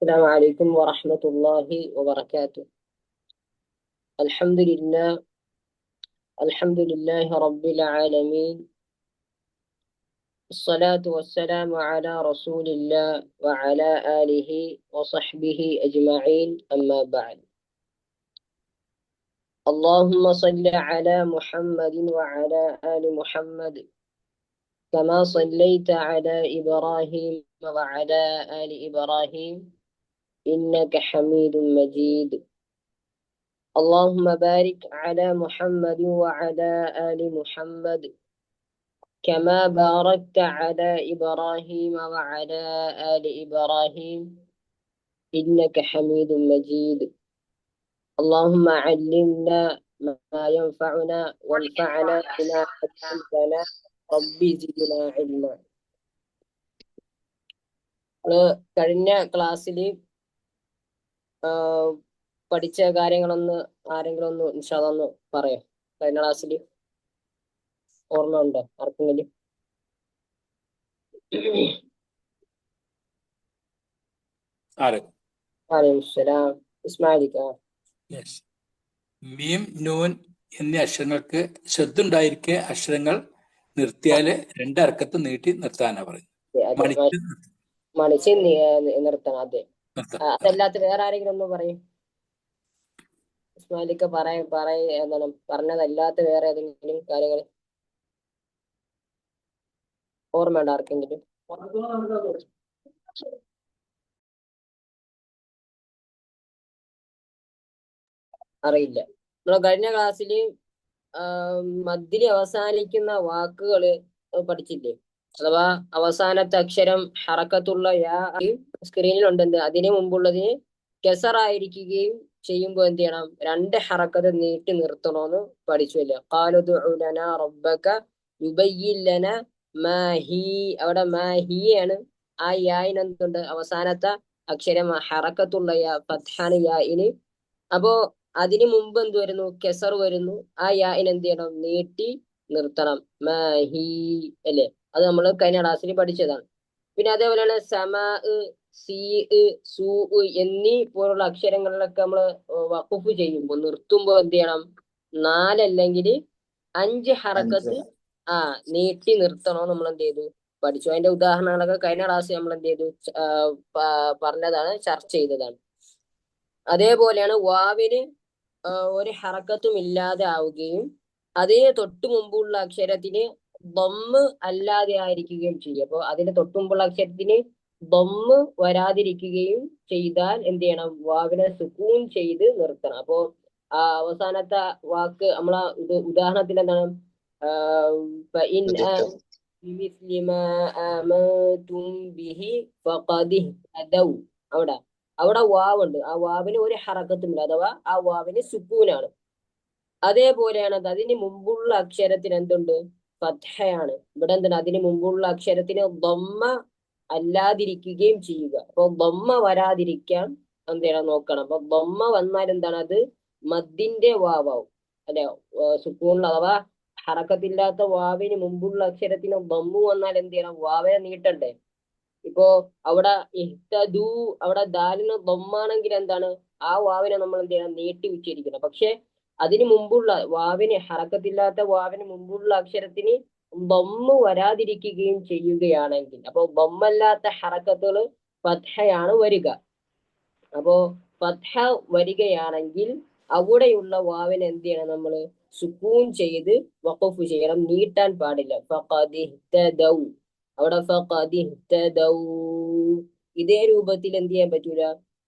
السلام عليكم ورحمة الله وبركاته. الحمد لله رب العالمين. الصلاة والسلام على رسول الله وعلى آله وصحبه أجمعين، أما بعد. اللهم صل على محمد وعلى آل محمد كما صليت على إبراهيم وعلى آل إبراهيم إنك حميد مجيد. اللهم بارك على محمد وعلى آل محمد كما باركت على إبراهيم وعلى آل إبراهيم إنك حميد مجيد. اللهم علمنا ما ينفعنا وانفعنا بما علمتنا ربي زدنا علما. കഴിഞ്ഞ ക്ലാസ്സിൽ പഠിച്ച കാര്യങ്ങളൊന്ന് ആരെങ്കിലും ഒന്ന് ഇൻഷാ അല്ലാഹ് ഒന്ന് പറയാം. കഴിഞ്ഞ ക്ലാസ്സിൽ ഓർമ്മ ഉണ്ടോ ആർക്കെങ്കിലും? മീം നൂൻ എന്നീ അക്ഷരങ്ങൾക്ക് ശബ്ദുണ്ടായിരിക്കെ അക്ഷരങ്ങൾ നിർത്തിയാല് രണ്ടർക്കത്ത് നീട്ടി നിർത്താനാ പറയുന്നത്. മണിച്ച് നിർത്തണം. അതെ, അതല്ലാത്ത വേറെ ആരെങ്കിലും ഒന്ന് പറയും. ഇസ്മാലിക്ക എന്താണ് പറഞ്ഞതല്ലാത്ത വേറെ ഏതെങ്കിലും കാര്യങ്ങൾ ഓർമ്മയുണ്ടോ ആർക്കെങ്കിലും? അറിയില്ല. നമ്മൾ കഴിഞ്ഞ ക്ലാസ്സിൽ മദ്ദിൽ അവസാനിക്കുന്ന വാക്കുകൾ പഠിച്ചില്ലേ? അഥവാ അവസാനത്തെ അക്ഷരം ഹറക്കത്തുള്ള സ്ക്രീനിലുണ്ട്. അതിന് മുമ്പുള്ളതിന് കെസറായിരിക്കുകയും ചെയ്യുമ്പോൾ എന്ത് ചെയ്യണം? രണ്ട് ഹറക്കത്ത് നീട്ടി നിർത്തണമെന്ന് പഠിച്ചുവല്ലോ. ഖാലു ലനാ റബ്ബക യുബയ്യിൻ ലനാ മാ ഹീ. അവിടെ മാ ഹീ ആണ്. ആ യായിന് എന്തുണ്ട്? അവസാനത്തെ അക്ഷരം ഹറക്കത്തുള്ള യാ, ഫത്ഹാണ് യായിന്. അപ്പോ അതിന് മുമ്പ് എന്ത് വരുന്നു? കെസർ വരുന്നു. ആ യായിന് എന്ത് ചെയ്യണം? നീട്ടി നിർത്തണം. മാ ഹീ അല്ലേ? അത് നമ്മൾ കഴിഞ്ഞ ക്ലാസ്സിൽ പഠിച്ചതാണ്. പിന്നെ അതേപോലെയാണ് സമാ, സീ, സൂ എന്നീ പോലുള്ള അക്ഷരങ്ങളിലൊക്കെ നമ്മൾ വഖഫ് ചെയ്യുമ്പോൾ നിർത്തുമ്പോൾ എന്ത് ചെയ്യണം? 4 അല്ലെങ്കിൽ 5 ഹറക്കത്ത് നീട്ടി നിർത്തണോ നമ്മൾ എന്ത് ചെയ്തു? പഠിച്ചു. അതിന്റെ ഉദാഹരണങ്ങളൊക്കെ കഴിഞ്ഞ ക്ലാസ്സിൽ നമ്മൾ എന്ത് ചെയ്തു? പറഞ്ഞതാണ്, ചർച്ച ചെയ്തതാണ്. അതേപോലെയാണ് വാവിന് ഒരു ഹറക്കത്തും ഇല്ലാതെ ആവുകയും അതിന് തൊട്ടു മുമ്പുള്ള അക്ഷരത്തിന് ദമ്മ് അല്ലാതെ ആയിരിക്കുകയും ചെയ്യും. അപ്പൊ അതിന് തൊട്ടു മുമ്പുള്ള അക്ഷരത്തിന് ദമ്മ് വരാതിരിക്കുകയും ചെയ്താൽ എന്ത് ചെയ്യണം? വാവിനെ സുക്കൂൻ ചെയ്ത് നിർത്തണം. അപ്പോ അവസാനത്തെ വാക്ക് നമ്മളെ ഉദാഹരണത്തിൽ എന്താണ്? അവിടെ വാവുണ്ട്. ആ വാവിന് ഒരു ഹറക്കത്തുമില്ല, അഥവാ ആ വാവിന് സുക്കൂനാണ്. അതേപോലെയാണ് അതിന് മുമ്പുള്ള അക്ഷരത്തിന് എന്തുണ്ട്? ഫത്ഹയാണ്. ഇവിടെ എന്താണ്? അതിന് മുമ്പുള്ള അക്ഷരത്തിന് ദമ്മ അല്ലാതിരിക്കുകയും ചെയ്യുക. അപ്പൊ ദമ്മ വരാതിരിക്കാൻ എന്ത് ചെയ്യണം? നോക്കണം. അപ്പൊ ദമ്മ വന്നാൽ എന്താണ്? അത് മദ്ദിന്റെ വാവാവും അല്ലെ? സുക്കൂണിൽ അഥവാ ഹറക്കത്തില്ലാത്ത വാവിന് മുമ്പുള്ള അക്ഷരത്തിന് ദമ്മു വന്നാൽ എന്ത് ചെയ്യണം? വാവയെ നീട്ടണ്ടേ? ഇപ്പോ അവിടെ ഇഹ്തദൂ, അവിടെ ദാലിന് ദമ്മാണെങ്കിൽ എന്താണ്? ആ വാവിനെ നമ്മൾ എന്ത് ചെയ്യണം? നീട്ടി ഉച്ചരിക്കണം. പക്ഷെ അതിന് മുമ്പുള്ള വാവിന്, ഹറക്കത്തില്ലാത്ത വാവിന് മുമ്പുള്ള അക്ഷരത്തിന് ദമ്മ് വരാതിരിക്കുകയും ചെയ്യുകയാണെങ്കിൽ, അപ്പൊ ദമ്മല്ലാത്ത ഹറക്കത്തുകൾ ഫത്ഹയാണ് വരിക. അപ്പോ ഫത്ഹ വരികയാണെങ്കിൽ അവിടെയുള്ള വാവിനെ എന്ത് ചെയ്യണം? നമ്മൾ സുക്കൂൻ ചെയ്ത് വഖഫ് ചെയ്യണം, നീട്ടാൻ പാടില്ല. ഫഖദിഹ്തദൗ, അവിടെ ഫഖദിഹ്തദൗ ഇതേ രൂപത്തിൽ എന്ത് ചെയ്യാൻ പറ്റൂല?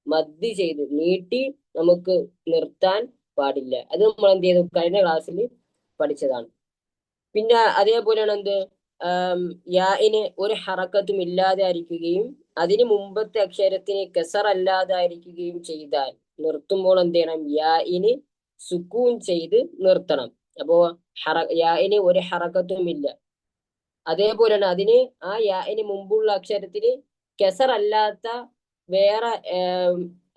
മദ്ദ് ചെയ്ത് നീട്ടി നമുക്ക് നിർത്താൻ പാടില്ല. അത് നമ്മൾ എന്ത് ചെയ്തു? കഴിഞ്ഞ ക്ലാസ്സിൽ പഠിച്ചതാണ്. പിന്നെ അതേപോലെയാണ് എന്ത്? യാഇന് ഒരു ഹറക്കത്തും ഇല്ലാതെ ആയിരിക്കുകയും അതിന് മുമ്പത്തെ അക്ഷരത്തിന് കെസർ അല്ലാതായിരിക്കുകയും ചെയ്താൽ നിർത്തുമ്പോൾ എന്ത് ചെയ്യണം? യാഇന് സുക്കൂൻ ചെയ്ത് നിർത്തണം. അപ്പോ യാഇന് ഒരു ഹറക്കത്തും ഇല്ല. അതേപോലെയാണ് അതിന് ആ യാഇന് മുമ്പുള്ള അക്ഷരത്തിന് കെസർ അല്ലാത്ത വേറെ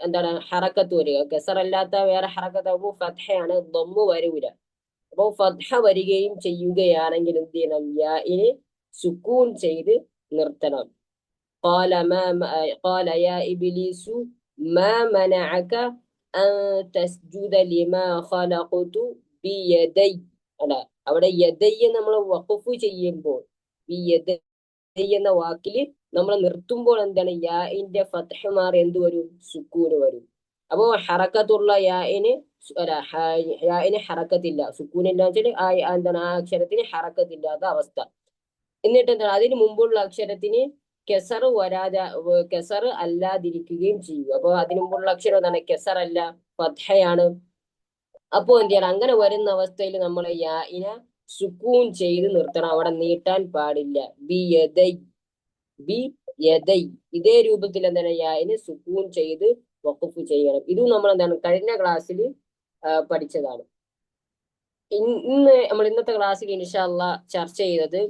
എന്താണ് ഹറക്കത്ത് വരിക. കെസർ അല്ലാത്ത വേറെ ഹറക്കത്താകുമ്പോൾ ഫത്ഹയാണ്, ദമ്മ് വരൂല. അപ്പൊ ഫത്ഹ വരികയും ചെയ്യുകയാണെങ്കിൽ എന്ത് ചെയ്യണം? യാഇന് സുക്കൂൻ ചെയ്ത് നിർത്തണം. قال يا إبليس ما منعك أن تسجد لما خلقت بيدي അല്ല അവിടെ യദയ്യ നമ്മൾ വഖഫ് ചെയ്യുമ്പോൾ ഈ യദയ്യ എന്ന വാക്കിൽ നമ്മൾ നിർത്തുമ്പോൾ എന്താണ് യാഇന്റെ ഫത്ഹ് മാറി എന്ത് വരും സുക്കൂന് വരും അപ്പോ ഹറക്കത്തുള്ള യാഇന് യാഇന് ഹറക്കത്തില്ല സുക്കൂനില്ല വെച്ചാൽ എന്താണ് ആ അക്ഷരത്തിന് ഹറക്കത്തില്ലാത്ത അവസ്ഥ എന്നിട്ട് എന്താണ് അതിന് മുമ്പുള്ള അക്ഷരത്തിന് കെസർ കെസർ അല്ലാതിരിക്കുകയും ചെയ്യും അപ്പൊ അതിന് മുമ്പുള്ള അക്ഷരം എന്താണ് കെസർ അല്ല ഫത്ഹയാണ് അപ്പോ എന്ത് ചെയ്യണം അങ്ങനെ വരുന്ന അവസ്ഥയിൽ നമ്മൾ യാഇനെ സുക്കൂൻ ചെയ്ത് നിർത്തണം അവിടെ നീട്ടാൻ പാടില്ല ബി യദൈ ഇതേ രൂപത്തിൽ എന്താണ് യാഇനെ സുക്കൂൻ ചെയ്ത് വഖഫ് ചെയ്യണം ഇതും നമ്മൾ എന്താണ് കഴിഞ്ഞ ക്ലാസ്സിൽ പഠിച്ചതാണ് നമ്മൾ ഇന്നത്തെ ക്ലാസ്സിൽ ഇൻഷാ അല്ലാഹ് ചർച്ച ചെയ്തത്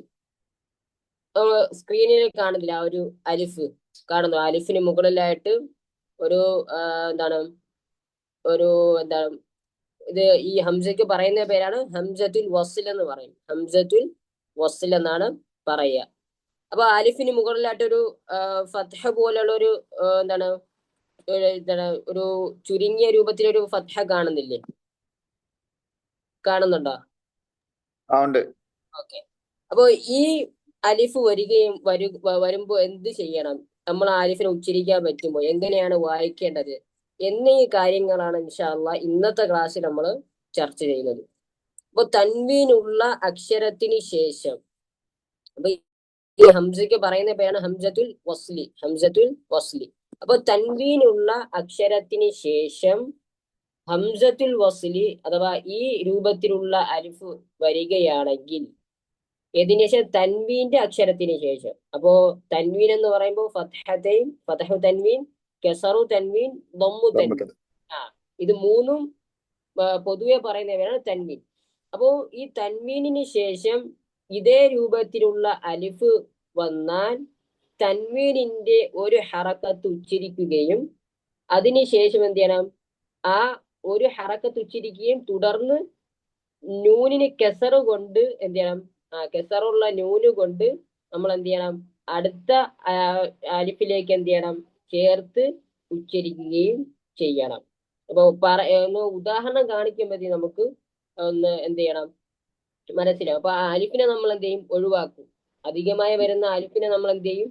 സ്ക്രീനിൽ കാണുന്നില്ല ആ ഒരു അലിഫ് കാണുന്നു അലിഫിന് മുകളിലായിട്ട് ഒരു എന്താണ് ഇത് ഈ ഹംസയ്ക്ക് പറയുന്ന പേരാണ് ഹംസത്തുൽ വസ്ൽ എന്ന് പറയും ഹംസത്തുൽ വസ്ൽ എന്നാണ് പറയുക അപ്പൊ അലിഫിന് മുകളിലായിട്ടൊരു ഫത്ഹ പോലുള്ള ഒരു എന്താണ് ഒരു ചുരുങ്ങിയ രൂപത്തിലൊരു ഫത്ഹ കാണുന്നില്ലേ കാണുന്നുണ്ടോ ഓക്കെ അപ്പൊ ഈ അലിഫ് വരുമ്പോ എന്ത് ചെയ്യണം നമ്മൾ ആലിഫിനെ ഉച്ചരിക്കാൻ പറ്റുമ്പോൾ എങ്ങനെയാണ് വായിക്കേണ്ടത് എന്നീ കാര്യങ്ങളാണ് ഇൻഷാ അല്ലാഹ് ഇന്നത്തെ ക്ലാസ്സിൽ നമ്മൾ ചർച്ച ചെയ്യുന്നത് അപ്പൊ തൻവീനുള്ള അക്ഷരത്തിന് ശേഷം അപ്പൊ ഈ ഹംസയ്ക്ക് പറയുന്ന പേരാണ് ഹംസത്തുൽ വസ്ലി അപ്പൊ തൻവീനുള്ള അക്ഷരത്തിന് ശേഷം ഹംസത്തുൽ വസ്ലി അഥവാ ഈ രൂപത്തിലുള്ള അലിഫ് വരികയാണെങ്കിൽ ഏതിനു ശേഷം തൻവീന്റെ അക്ഷരത്തിന് ശേഷം അപ്പോ തൻവീൻ എന്ന് പറയുമ്പോൾ ഫതഹു തൻവീൻ കെസറു തൻവീൻ ദമ്മു തൻവീൻ ഇത് മൂന്നും പൊതുവെ പറയുന്നവരാണ് തൻവീൻ അപ്പോ ഈ തൻവീനിന് ശേഷം ഇതേ രൂപത്തിലുള്ള അലിഫ് വന്നാൽ തൻവീനിന്റെ ഒരു ഹറക്കത്ത് ഉച്ചരിക്കുകയും അതിനുശേഷം എന്ത് ചെയ്യണം ആ ഒരു ഹറക്കത്ത് ഉച്ചരിക്കുകയും തുടർന്ന് നൂനിന് കെസറ് കൊണ്ട് എന്ത് ചെയ്യണം കെസറുള്ള നൂന് കൊണ്ട് നമ്മൾ എന്ത് ചെയ്യണം അടുത്ത അലിഫിലേക്ക് എന്ത് ചെയ്യണം ചേർത്ത് ഉച്ചരിക്കുകയും ചെയ്യണം അപ്പൊ ഒന്ന് ഉദാഹരണം കാണിക്കുമ്പോഴത്തേ നമുക്ക് ഒന്ന് എന്ത് ചെയ്യണം മനസ്സിലാവും അപ്പൊ ആ അലിഫിനെ നമ്മൾ എന്ത് ചെയ്യും ഒഴിവാക്കും അധികമായി വരുന്ന അലിഫിനെ നമ്മൾ എന്ത് ചെയ്യും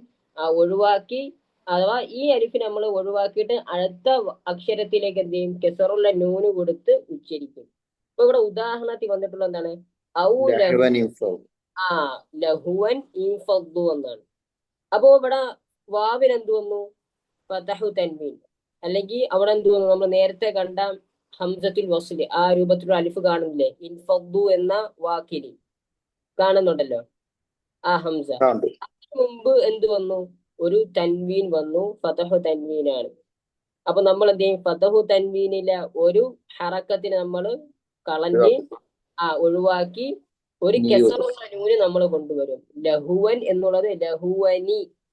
ഒഴിവാക്കി അഥവാ ഈ അലിഫിനെ നമ്മൾ ഒഴിവാക്കിയിട്ട് അടുത്ത അക്ഷരത്തിലേക്ക് എന്ത് ചെയ്യും കെസറുള്ള നൂന് കൊടുത്ത് ഉച്ചരിക്കും അപ്പൊ ഇവിടെ ഉദാഹരണത്തിൽ വന്നിട്ടുള്ള എന്താണ് ലഹുവൻ ഇൻഫദ്ദു എന്നാണ് അപ്പോ ഇവിടെ വാവിന് എന്ത് വന്നു ഫതഹു തൻവീൻ അല്ലെങ്കിൽ അവിടെ എന്ത് വന്നു നമ്മൾ നേരത്തെ കണ്ട ഹംസത്തുൽ വസ്ൽ ആ രൂപത്തിലുള്ള അലിഫ് കാണുന്നില്ലേ ഇൻഫദ്ദു എന്ന വാക്കില് കാണുന്നുണ്ടല്ലോ ആ ഹംസ മുമ്പ് എന്ത് വന്നു ഒരു തൻവീൻ വന്നു ഫതഹു തൻവീനാണ് അപ്പൊ നമ്മൾ എന്ത് ചെയ്യും ഫതഹു തൻവീനിലെ ഒരു ഹറക്കത്തിന് നമ്മൾ കളഞ്ഞ് ഒഴിവാക്കി ഒരു കെസറുള്ള നൂന് നമ്മൾ കൊണ്ടുവരും ലഹുവൻ എന്നുള്ളത്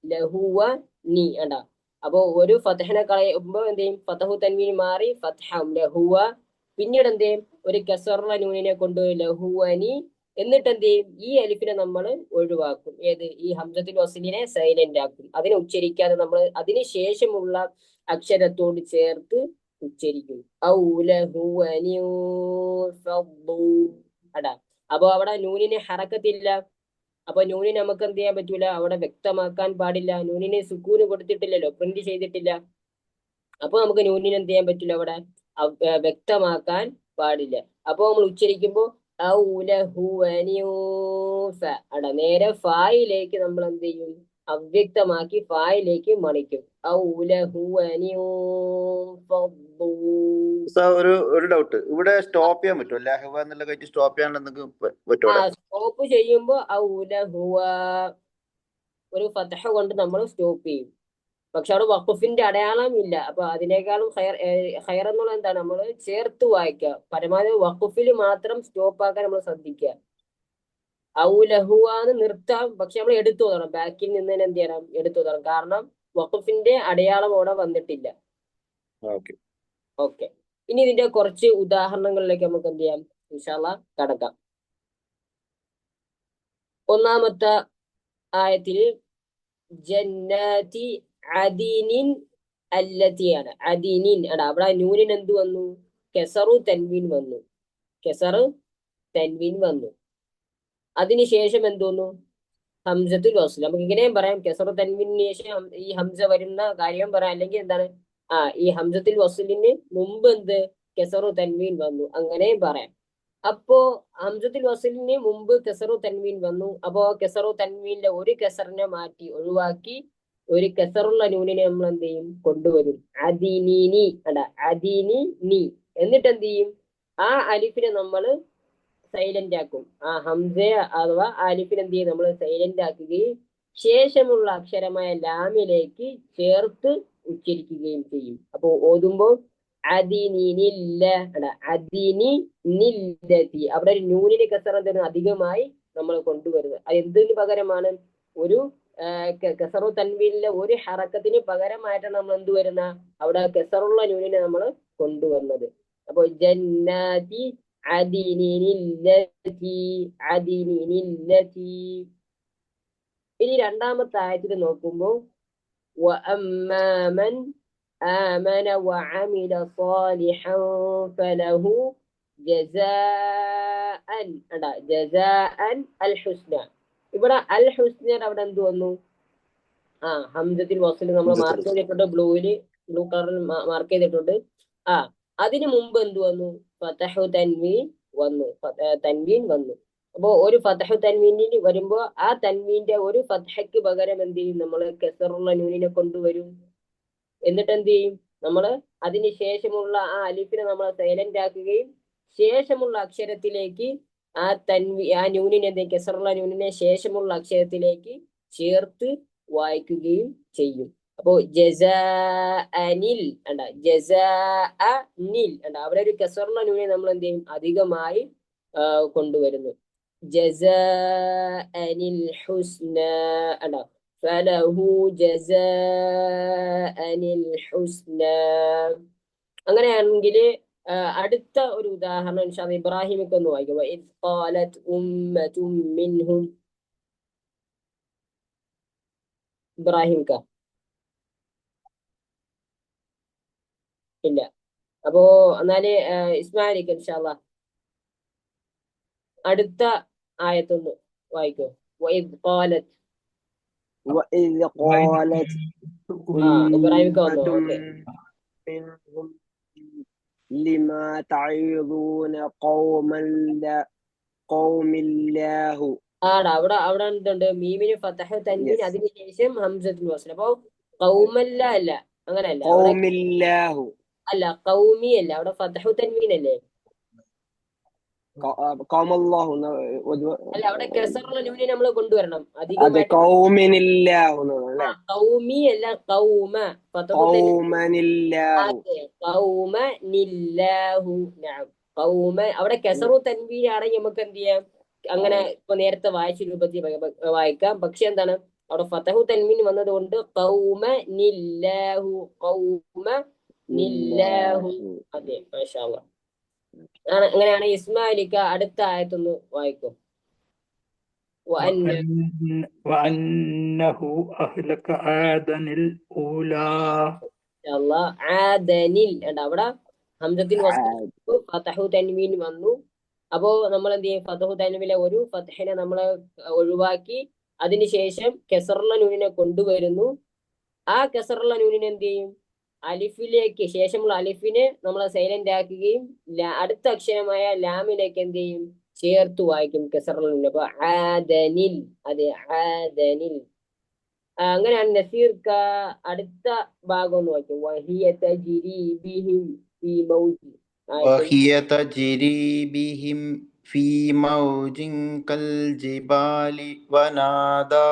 ലഹുവനി അടാ അപ്പൊ ഒരു ഫതഹനെ കളയുമ്പോ എന്ത് ചെയ്യും ഫതഹു തൻവീൻ മാറി ഫതഹം ലഹുവ പിന്നീട് എന്ത് ചെയ്യും ഒരു കെസറുള്ള നൂനിനെ കൊണ്ടുവരും ലഹുവനി എന്നിട്ട് എന്ത് ചെയ്യും ഈ അലിഫിനെ നമ്മൾ ഒഴിവാക്കും ഏത് ഈ ഹംസത്തുൽ വസ്ലിനെ സൈലന്റ് ആക്കും അതിനെ ഉച്ചരിക്കാതെ നമ്മൾ അതിന് ശേഷമുള്ള അക്ഷരത്തോട് ചേർത്ത് ഉച്ചരിക്കും അടാ അപ്പൊ അവിടെ നൂനിന് ഹറക്കത്തില്ല അപ്പൊ നൂനിന് നമുക്ക് എന്ത് ചെയ്യാൻ പറ്റൂല അവിടെ വ്യക്തമാക്കാൻ പാടില്ല നൂനിന് സുക്കൂന് കൊടുത്തിട്ടില്ലല്ലോ പ്രിന്റ് ചെയ്തിട്ടില്ല അപ്പൊ നമുക്ക് നൂനിന് എന്ത് ചെയ്യാൻ പറ്റില്ല അവിടെ വ്യക്തമാക്കാൻ പാടില്ല അപ്പൊ നമ്മൾ ഉച്ചരിക്കുമ്പോ അടാ നേരെ ഫായിലേക്ക് നമ്മൾ എന്ത് ചെയ്യും അവ്യക്തമാക്കി ഫായിലേക്ക് മണിക്കും ഒരു ഡൗട്ട് ഇവിടെ സ്റ്റോപ്പ് ചെയ്യാൻ പറ്റുമോ ലഹുവ എന്നുള്ള കഴിഞ്ഞ് സ്റ്റോപ്പ് ചെയ്യാൻ പറ്റുമോ സ്റ്റോപ്പ് ചെയ്യുമ്പോ ഒരു ഫതഹ കൊണ്ട് നമ്മൾ സ്റ്റോപ്പ് ചെയ്യും പക്ഷെ അവിടെ വഖഫിന്റെ അടയാളം ഇല്ല അപ്പൊ അതിനേക്കാളും ഹൈർ എന്നുള്ള എന്താണ് നമ്മൾ ചേർത്ത് വായിക്കുക പരമാവധി വഖഫിൽ മാത്രം സ്റ്റോപ്പ് ആക്കാൻ നമ്മൾ ശ്രദ്ധിക്കുക ഔലഹുവാന്ന് നിർത്താം പക്ഷെ നമ്മൾ എടുത്തു തോന്നണം ബാക്കിൽ നിന്ന് തന്നെ എന്ത് ചെയ്യണം എടുത്തു തോന്നണം കാരണം വഖഫിന്റെ അടയാളം അവിടെ വന്നിട്ടില്ല ഓക്കെ ഇനി ഇതിന്റെ കുറച്ച് ഉദാഹരണങ്ങളിലേക്ക് നമുക്ക് എന്ത് ചെയ്യാം ഇൻഷാ അല്ലാഹ് കടക്കാം ഒന്നാമത്തെ ആയത്തിൽ ജന്നാതി അദീനിൻ അല്ലത്തിയാണ്. അദീനിൻ എടാ അവിടെ നൂനിന് എന്ത് വന്നു? കെസറു തൻവീൻ വന്നു. കെസറു തൻവീൻ വന്നു. അതിനുശേഷം എന്തോന്നു? ഹംസത്തുൽ വസ്ൽ. നമുക്ക് ഇങ്ങനെയും പറയാം, കെസറു തൻവീനു ശേഷം ഈ ഹംസ വരുന്ന കാര്യം പറയാം. അല്ലെങ്കിൽ എന്താണ്, ഈ ഹംസത്തുൽ വസ്ലിന് മുമ്പ് എന്ത് കെസറു തൻവീൻ വന്നു, അങ്ങനെയും പറയാം. അപ്പോ ഹംസത്തുൽ വസ്ലിന് മുമ്പ് കെസറു തൻവീൻ വന്നു. അപ്പോ കെസറു തൻവീനിലെ ഒരു കെസറിനെ മാറ്റി ഒഴിവാക്കി ഒരു കെസറുള്ള നൂനിനെ നമ്മൾ എന്ത് ചെയ്യും? കൊണ്ടുവരും. അദീനി അല്ല അദീനി നീ. എന്നിട്ട് എന്ത് ചെയ്യും? ആ അലിഫിനെ നമ്മൾ സൈലന്റ് ആക്കും. ആ ഹംസ അഥവാ അലിഫിനെ എന്ത് ചെയ്യും? നമ്മൾ സൈലന്റ് ആക്കുകയും ശേഷമുള്ള അക്ഷരമായ ലാമിലേക്ക് ചേർത്ത് ഉച്ചരിക്കുകയും ചെയ്യും. അപ്പോ ഓതുമ്പോൾ അദിനിനില്ല അല്ല അദിനി നില്ലതി. അവിടെ ഒരു നൂനിന് കസറ അധികമായി നമ്മൾ കൊണ്ടുവരുന്നത്. അത് എന്തിനു പകരമാണ്? ഒരു കസറു തൻവീനിലെ ഒരു ഹറക്കത്തിന് പകരമായിട്ടാണ് നമ്മൾ എന്ത് വരുന്ന അവിടെ കസറുള്ള നൂനിനെ നമ്മൾ കൊണ്ടുവന്നത്. അപ്പൊ ജന്നാതി അദിനിനില്ലതി അദിനിനില്ലതി. ഇനി രണ്ടാമത്തെ ആയത്തിൽ നോക്കുമ്പോൾ وأما من آمن وعمل صالحا فله جزاء الحسنى. ഇവിടെ അൽ ഹുസ്നയുടെ അവിടെ എന്ത് വന്നു? ഹംസത്തിൽ വസ്ൽ നമ്മൾ മാർക്ക് ചെയ്തിട്ടുണ്ട്. ബ്ലൂ കളറിൽ മാർക്ക് ചെയ്തിട്ടുണ്ട്. അതിനു മുമ്പ് എന്ത് വന്നു? ഫതഹു തൻവീൻ വന്നു. തൻവീൻ വന്നു. അപ്പോ ഒരു ഫതഹു തൻവീനിൽ വരുമ്പോ ആ തൻവീന്റെ ഒരു ഫതഹയ്ക്ക് പകരം എന്ത് ചെയ്യും? നമ്മൾ കെസറുള്ള നൂനിനെ കൊണ്ടുവരും. എന്നിട്ട് എന്ത് ചെയ്യും? നമ്മൾ അതിന് ശേഷമുള്ള ആ അലിഫിനെ നമ്മൾ സൈലന്റ് ആക്കുകയും ശേഷമുള്ള അക്ഷരത്തിലേക്ക് ആ നൂനിനെ കെസറുള്ള നൂനിനെ ശേഷമുള്ള അക്ഷരത്തിലേക്ക് ചേർത്ത് വായിക്കുകയും ചെയ്യും. അപ്പോ ജസാഅനിൽ ജസാഅനിൽ അവിടെ ഒരു കെസറുള്ള നൂനെ നമ്മൾ എന്ത് ചെയ്യും? അധികമായി കൊണ്ടുവരുന്നു. ജസാഅനിൽ ഹുസ്ന ഫലഹു ജസാഅനിൽ ഹുസ്ന. അങ്ങനെയാണെങ്കിൽ അടുത്ത ഒരു ഉദാഹരണം ഇൻഷാ അല്ലാഹ് ഇബ്രാഹിമിക്ക് ഒന്ന് വായിക്കുക. ഇദ് ഖാലത് ഉമ്മതും മിൻഹും. ഇബ്രാഹിമിക്ക ഇല്ല. അപ്പോ എന്നാല് ഇസ്മായിലിക്ക് ഇൻഷാ അല്ലാഹ് അടുത്ത ആയത്തൊന്ന് വായിക്കോ. വഇദ് ഖാലത് وإذ قالت ഇബ്രാഹിമിക്ക വന്നു. أمة منهم لما تعظون قوم الله. അവിടെ എന്തുണ്ട്? മീമിന് ഫതഹ് തൻവീൻ, അതിനുശേഷം ഹംസത്തുൽ വസ്ൽ. അപ്പൊ ഖൗമല്ല അല്ല, അങ്ങനെയല്ല. ഖൗമില്ലാഹു അല്ല, ഖൗമി അല്ല, അവിടെ ഫതഹു തൻവീൻ അല്ലേ? ഖൗമല്ലാഹു അല്ല, അവിടെ കെസറുള്ള നൂനെ നമ്മൾ കൊണ്ടുവരണം. അതെ, ഖൗമിനില്ലാഹു അല്ലേ? ഖൗമി അല്ല, ഖൗമ. ഖൗമനില്ലാഹു ഖൗമനില്ലാഹു. നഅം. ഖൗമ അവിടെ കെസറു തൻവീൻ ആണെങ്കിൽ നമുക്ക് എന്ത് ചെയ്യാം? അങ്ങനെ ഇപ്പൊ നേരത്തെ വായിച്ച രൂപത്തിൽ വായിക്കാം. പക്ഷെ എന്താണ്, അവിടെ ഫതഹു തൻവീൻ വന്നതുകൊണ്ട് ഖൗമനില്ലാഹു ഖൗമനില്ലാഹു. അതെ, മാഷാ അല്ലാഹ്. അങ്ങനെയാണ്. ഇസ്മായിലിക്ക അടുത്ത ആയത്തൊന്ന് വായിക്കും. വഅന്നഹു അഹ്ലക ആദനിൽ ഊലാ. ആദനിൽ അവിടെ ഹംസത്തിൽ ഫതഹു തൻവീൻ വന്നു. അപ്പോ നമ്മൾ എന്ത് ചെയ്യും? ഫതഹു തൻവീനിലെ ഒരു ഫതഹിനെ നമ്മൾ ഒഴിവാക്കി അതിനുശേഷം കെസറുള്ള നൂനിനെ കൊണ്ടുവരുന്നു. ആ കെസറുള്ള നൂനിനെ എന്ത് ചെയ്യും? അലിഫിലേക്ക് ശേഷമുള്ള അലിഫിനെ നമ്മൾ സൈലന്റ് ആക്കുകയും അടുത്ത അക്ഷരമായ ലാമിലേക്ക് എന്ത് ചെയ്യും? ചേർത്ത് വായിക്കും കെസറുള്ള നൂൻ. അപ്പൊ ആദനിൽ. അതെ, ആദനിൽ. അങ്ങനെയാണ്. നസീർക്ക അടുത്ത ഭാഗം ഒന്ന് വായിക്കും. വഹിയ തജ്രി ബിഹിം ഫീ മൗജ്. വഹിയ തജ്രി ബിഹിം ഫീ മൗജിൻ കൽ ജിബാലി വനാദാ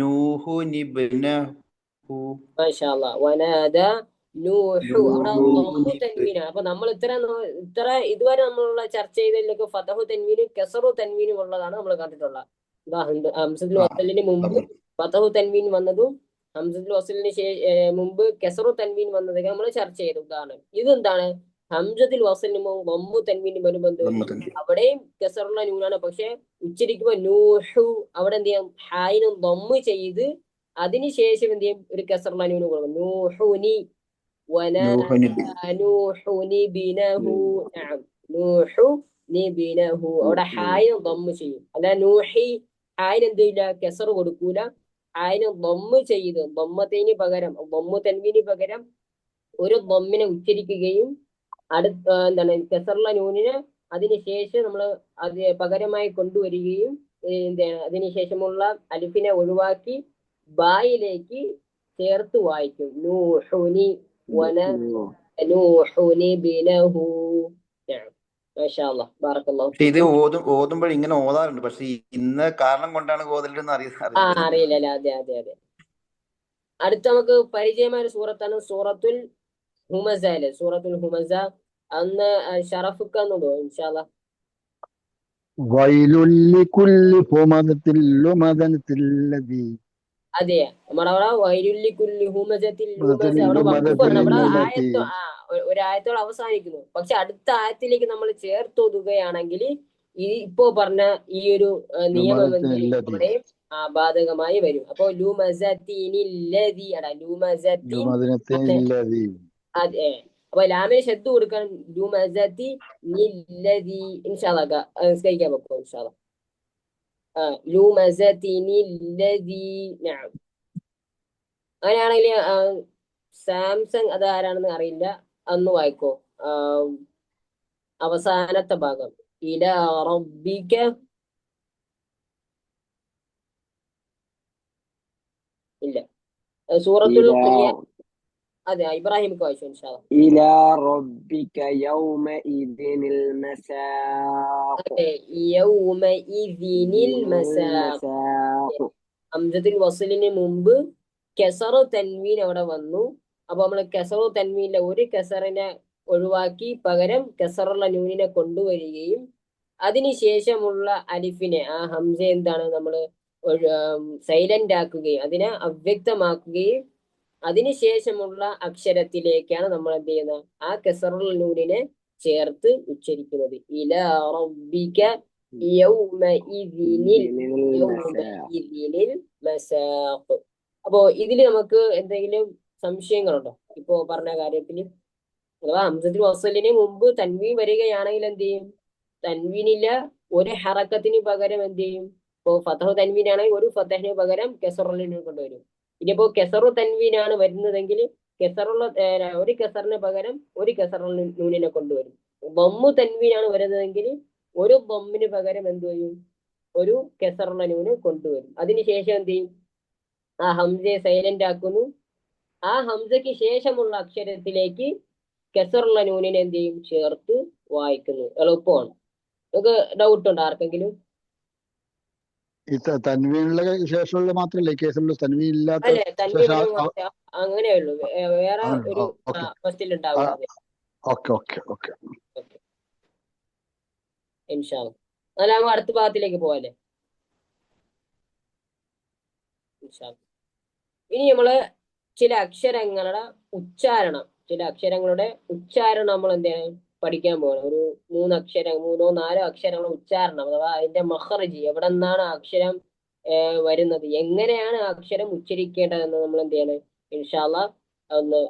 നൂഹുൻ ഇബ്നഹു. മാഷാ അല്ലാഹ്. വനാദാ നൂഹു. അവിടെ ദമ്മു തൻവീനാണ്. അപ്പൊ നമ്മൾ ഇത്ര ഇതുവരെ നമ്മളുള്ള ചർച്ച ചെയ്തതിലൊക്കെ ഫതഹു തൻവീനും കെസറു തൻവീനും ഉള്ളതാണ് നമ്മൾ കണ്ടിട്ടുള്ളത്. ഹംസത്തുൽ വസ്ലിന് മുമ്പ് ഫതഹു തൻവീൻ വന്നതും ഹംസത്തുൽ വസ്ലിന് മുമ്പ് കെസറു തൻവീൻ വന്നതൊക്കെ നമ്മൾ ചർച്ച ചെയ്തു. ഉദാഹരണം ഇതെന്താണ്? ഹംസത്തുൽ വസ്ലിന് മുമ്പ് ദമ്മു തൻവീൻ വരുമ്പോൾ അവിടെയും കെസറുള്ള നൂനാണ്. പക്ഷെ ഉച്ചരിക്കുമ്പോ നൂഹു അവിടെ എന്ത് ചെയ്യാം? ഹായിനും ദമ്മു ചെയ്ത് അതിനുശേഷം എന്ത് ചെയ്യും? ഒരു കസറുള്ള നൂന് കൊടുക്കും. നൂഹുനി നൂഹുനി നൂഹുനി ബിനഹു. നഅം. നൂഹുനി ബിനഹു. അവിടെ ഹായിന് ദമ്മ് ചെയ്യും. അല്ല നൂഹി ഹായിന് എന്ത് ചെയ്യില്ല? കസറ് കൊടുക്കൂല. ഹായിന് ദമ്മ് ചെയ്ത് ദമ്മത്തിന് പകരം ദമ്മു തൻവീന് പകരം ഒരു ദമ്മിനെ ഉച്ചരിക്കുകയും എന്താണ് കസറുള്ള നൂനിനെ അതിനുശേഷം നമ്മൾ അത് പകരമായി കൊണ്ടുവരികയും എന്താണ് അതിനുശേഷമുള്ള അലിഫിനെ ഒഴിവാക്കി ബായിലേക്ക് ചേർത്ത് വായിക്കും. നൂഹുനി നൂഹുനി ബിനഹു. മാഷാ അല്ലാഹ് ബാറക്കല്ലാഹു പക്ഷെ ഇത് ഫീക്കും. ഓതുമ്പോൾ ഇങ്ങനെ ഓതാറുണ്ട്. പക്ഷെ ഇന്ന കാരണം കൊണ്ടാണ് ഓതലെന്ന് അറിയില്ല. അറിയില്ലല്ലോ. അതെ. അടുത്ത നമുക്ക് പരിചയമായ ഒരു സൂറത്താണ് സൂറത്തുൽ ഹുമസ അല്ലേ? സൂറത്തുൽ ഹുമസ. അന്ന് ഷറഫുക്കാന്നുണ്ടോ? ഇൻഷാ അല്ലാഹ്. ويل لكل همزة لمزة الذي അതെ, നമ്മുടെ അവിടെ വൈരുല്ലി കുല്ലി ഹുമസത്തിൽ ലുമസ അവിടെ വഖഫാണ്. അവിടെ ആയത്തോ ഒരു ആയത്തോട് അവസാനിക്കുന്നു. പക്ഷെ അടുത്ത ആയത്തിലേക്ക് നമ്മൾ ചേർത്തൊതുകയാണെങ്കിൽ ഈ ഇപ്പോ പറഞ്ഞ ഈ ഒരു നിയമം എന്ത് ചെയ്യും? അവിടെ ബാധകമായി വരും. അപ്പൊ ലുമസത്തിനില്ലദി ലുമസത്തിൻ. الذي അതെ, അപ്പൊ ലാമിന് ശബ്ദം കൊടുക്കാൻ ലുമസത്തി നില്ലദി. ഇൻഷാ അല്ലാഹ് നിസ്കരിക്കാൻ വെക്കും ഇൻഷാ അല്ലാഹ്. ലുമസത്തിനില്ലദി. നഅം. അങ്ങനെയാണെങ്കിൽ സാംസങ് അത് ആരാണെന്ന് അറിയില്ല, അന്ന് വായിക്കോ അവസാനത്തെ ഭാഗം. ഇലാ റബ്ബിക. ഇല്ല, സൂറത്തുൽ അതെ ഇബ്രാഹിമിക്ക് വായിച്ചു ഇൻഷാ അല്ലാഹ്. إلى ربك يومئذ المساق. അതെ, യൗമഇദിനിൽ മസാഖ്. ഹംസത്തുൽ വസ്ലിന് മുമ്പ് കെസറു തൻവീൻ അവിടെ വന്നു. അപ്പൊ നമ്മൾ കെസറു തൻവീനിലെ ഒരു കെസറിനെ ഒഴിവാക്കി പകരം കെസറുള്ള നൂനിനെ കൊണ്ടുവരികയും അതിനുശേഷമുള്ള അലിഫിനെ ആ ഹംസ എന്താണ് നമ്മൾ സൈലന്റ് ആക്കുകയും അതിനെ അവ്യക്തമാക്കുകയും അതിനുശേഷമുള്ള അക്ഷരത്തിലേക്കാണ് നമ്മൾ എന്ത് ചെയ്യുന്നത്? ആ കെസറുള്ള നൂനിനെ ചേർത്ത് ഉച്ചരിക്കുന്നത്. ഇലാ റബ്ബിക യൗമഇദിനിൽ മസാഖ്. അപ്പോ ഇതിൽ നമുക്ക് എന്തെങ്കിലും സംശയങ്ങളുണ്ടോ ഇപ്പോ പറഞ്ഞ കാര്യത്തിൽ? അഥവാ ഹംസത്തുൽ വസ്ലിന് മുമ്പ് തൻവീൻ വരികയാണെങ്കിൽ എന്ത് ചെയ്യും? തൻവീനില്ല ഒരു ഹറക്കത്തിന് പകരം എന്ത് ചെയ്യും? ഇപ്പോ ഫതഹു തൻവീൻ ആണെങ്കിൽ ഒരു ഫതഹിന് പകരം കെസറുള്ള കൊണ്ടുവരും. ഇനിയിപ്പോ കെസറു തൻവീനാണ് വരുന്നതെങ്കിൽ കെസറുള്ള ഒരു കെസറിന് പകരം ഒരു കെസറുള്ള നൂനിനെ കൊണ്ടുവരും. ദമ്മു തൻവീനാണ് വരുന്നതെങ്കിൽ ഒരു ദമ്മിന് പകരം എന്ത് ചെയ്യും? ഒരു കെസറുള്ള നൂന് കൊണ്ടുവരും. അതിനുശേഷം എന്ത് ചെയ്യും? ആ ഹംസയെ സൈലന്റ് ആക്കുന്നു. ആ ഹംസയ്ക്ക് ശേഷമുള്ള അക്ഷരത്തിലേക്ക് കെസറുള്ള നൂനിനെ എന്ത് ചെയ്യും? ചേർത്ത് വായിക്കുന്നു. എളുപ്പമാണ്. നമുക്ക് ഡൗട്ട് ഉണ്ടോ ആർക്കെങ്കിലും? തൻവീനുള്ള ശേഷമുള്ള മാത്രമല്ലേ കേസുള്ളൂ? തൻവീൻ ഇല്ലാത്ത അല്ലെ തൻവീൻ ശേഷം അങ്ങനെയുള്ളൂ, വേറെ ഒരു ഓക്കെ ഫസ്റ്റിൽ ഉണ്ടാവില്ല. അതെ, ഓക്കെ ഓക്കെ ഓക്കെ ഇൻഷാ അല്ലാഹ്. എന്നാലും അടുത്ത ഭാഗത്തിലേക്ക് പോവാല്ലേ? ഇൻഷാ അല്ലാഹ്. ഇനി നമ്മള് ചില അക്ഷരങ്ങളുടെ ഉച്ചാരണം നമ്മൾ എന്താണ് പഠിക്കാൻ പോകണം. ഒരു മൂന്നോ നാലോ അക്ഷരങ്ങളുടെ ഉച്ചാരണം അഥവാ അതിന്റെ മഖ്റജ് എവിടെ നിന്നാണ് അക്ഷരം വരുന്നത്, എങ്ങനെയാണ് ആ അക്ഷരം ഉച്ചരിക്കേണ്ടതെന്ന് നമ്മൾ എന്ത് ചെയ്യണം? ഇൻഷാ അല്ലാഹ് ഒന്ന്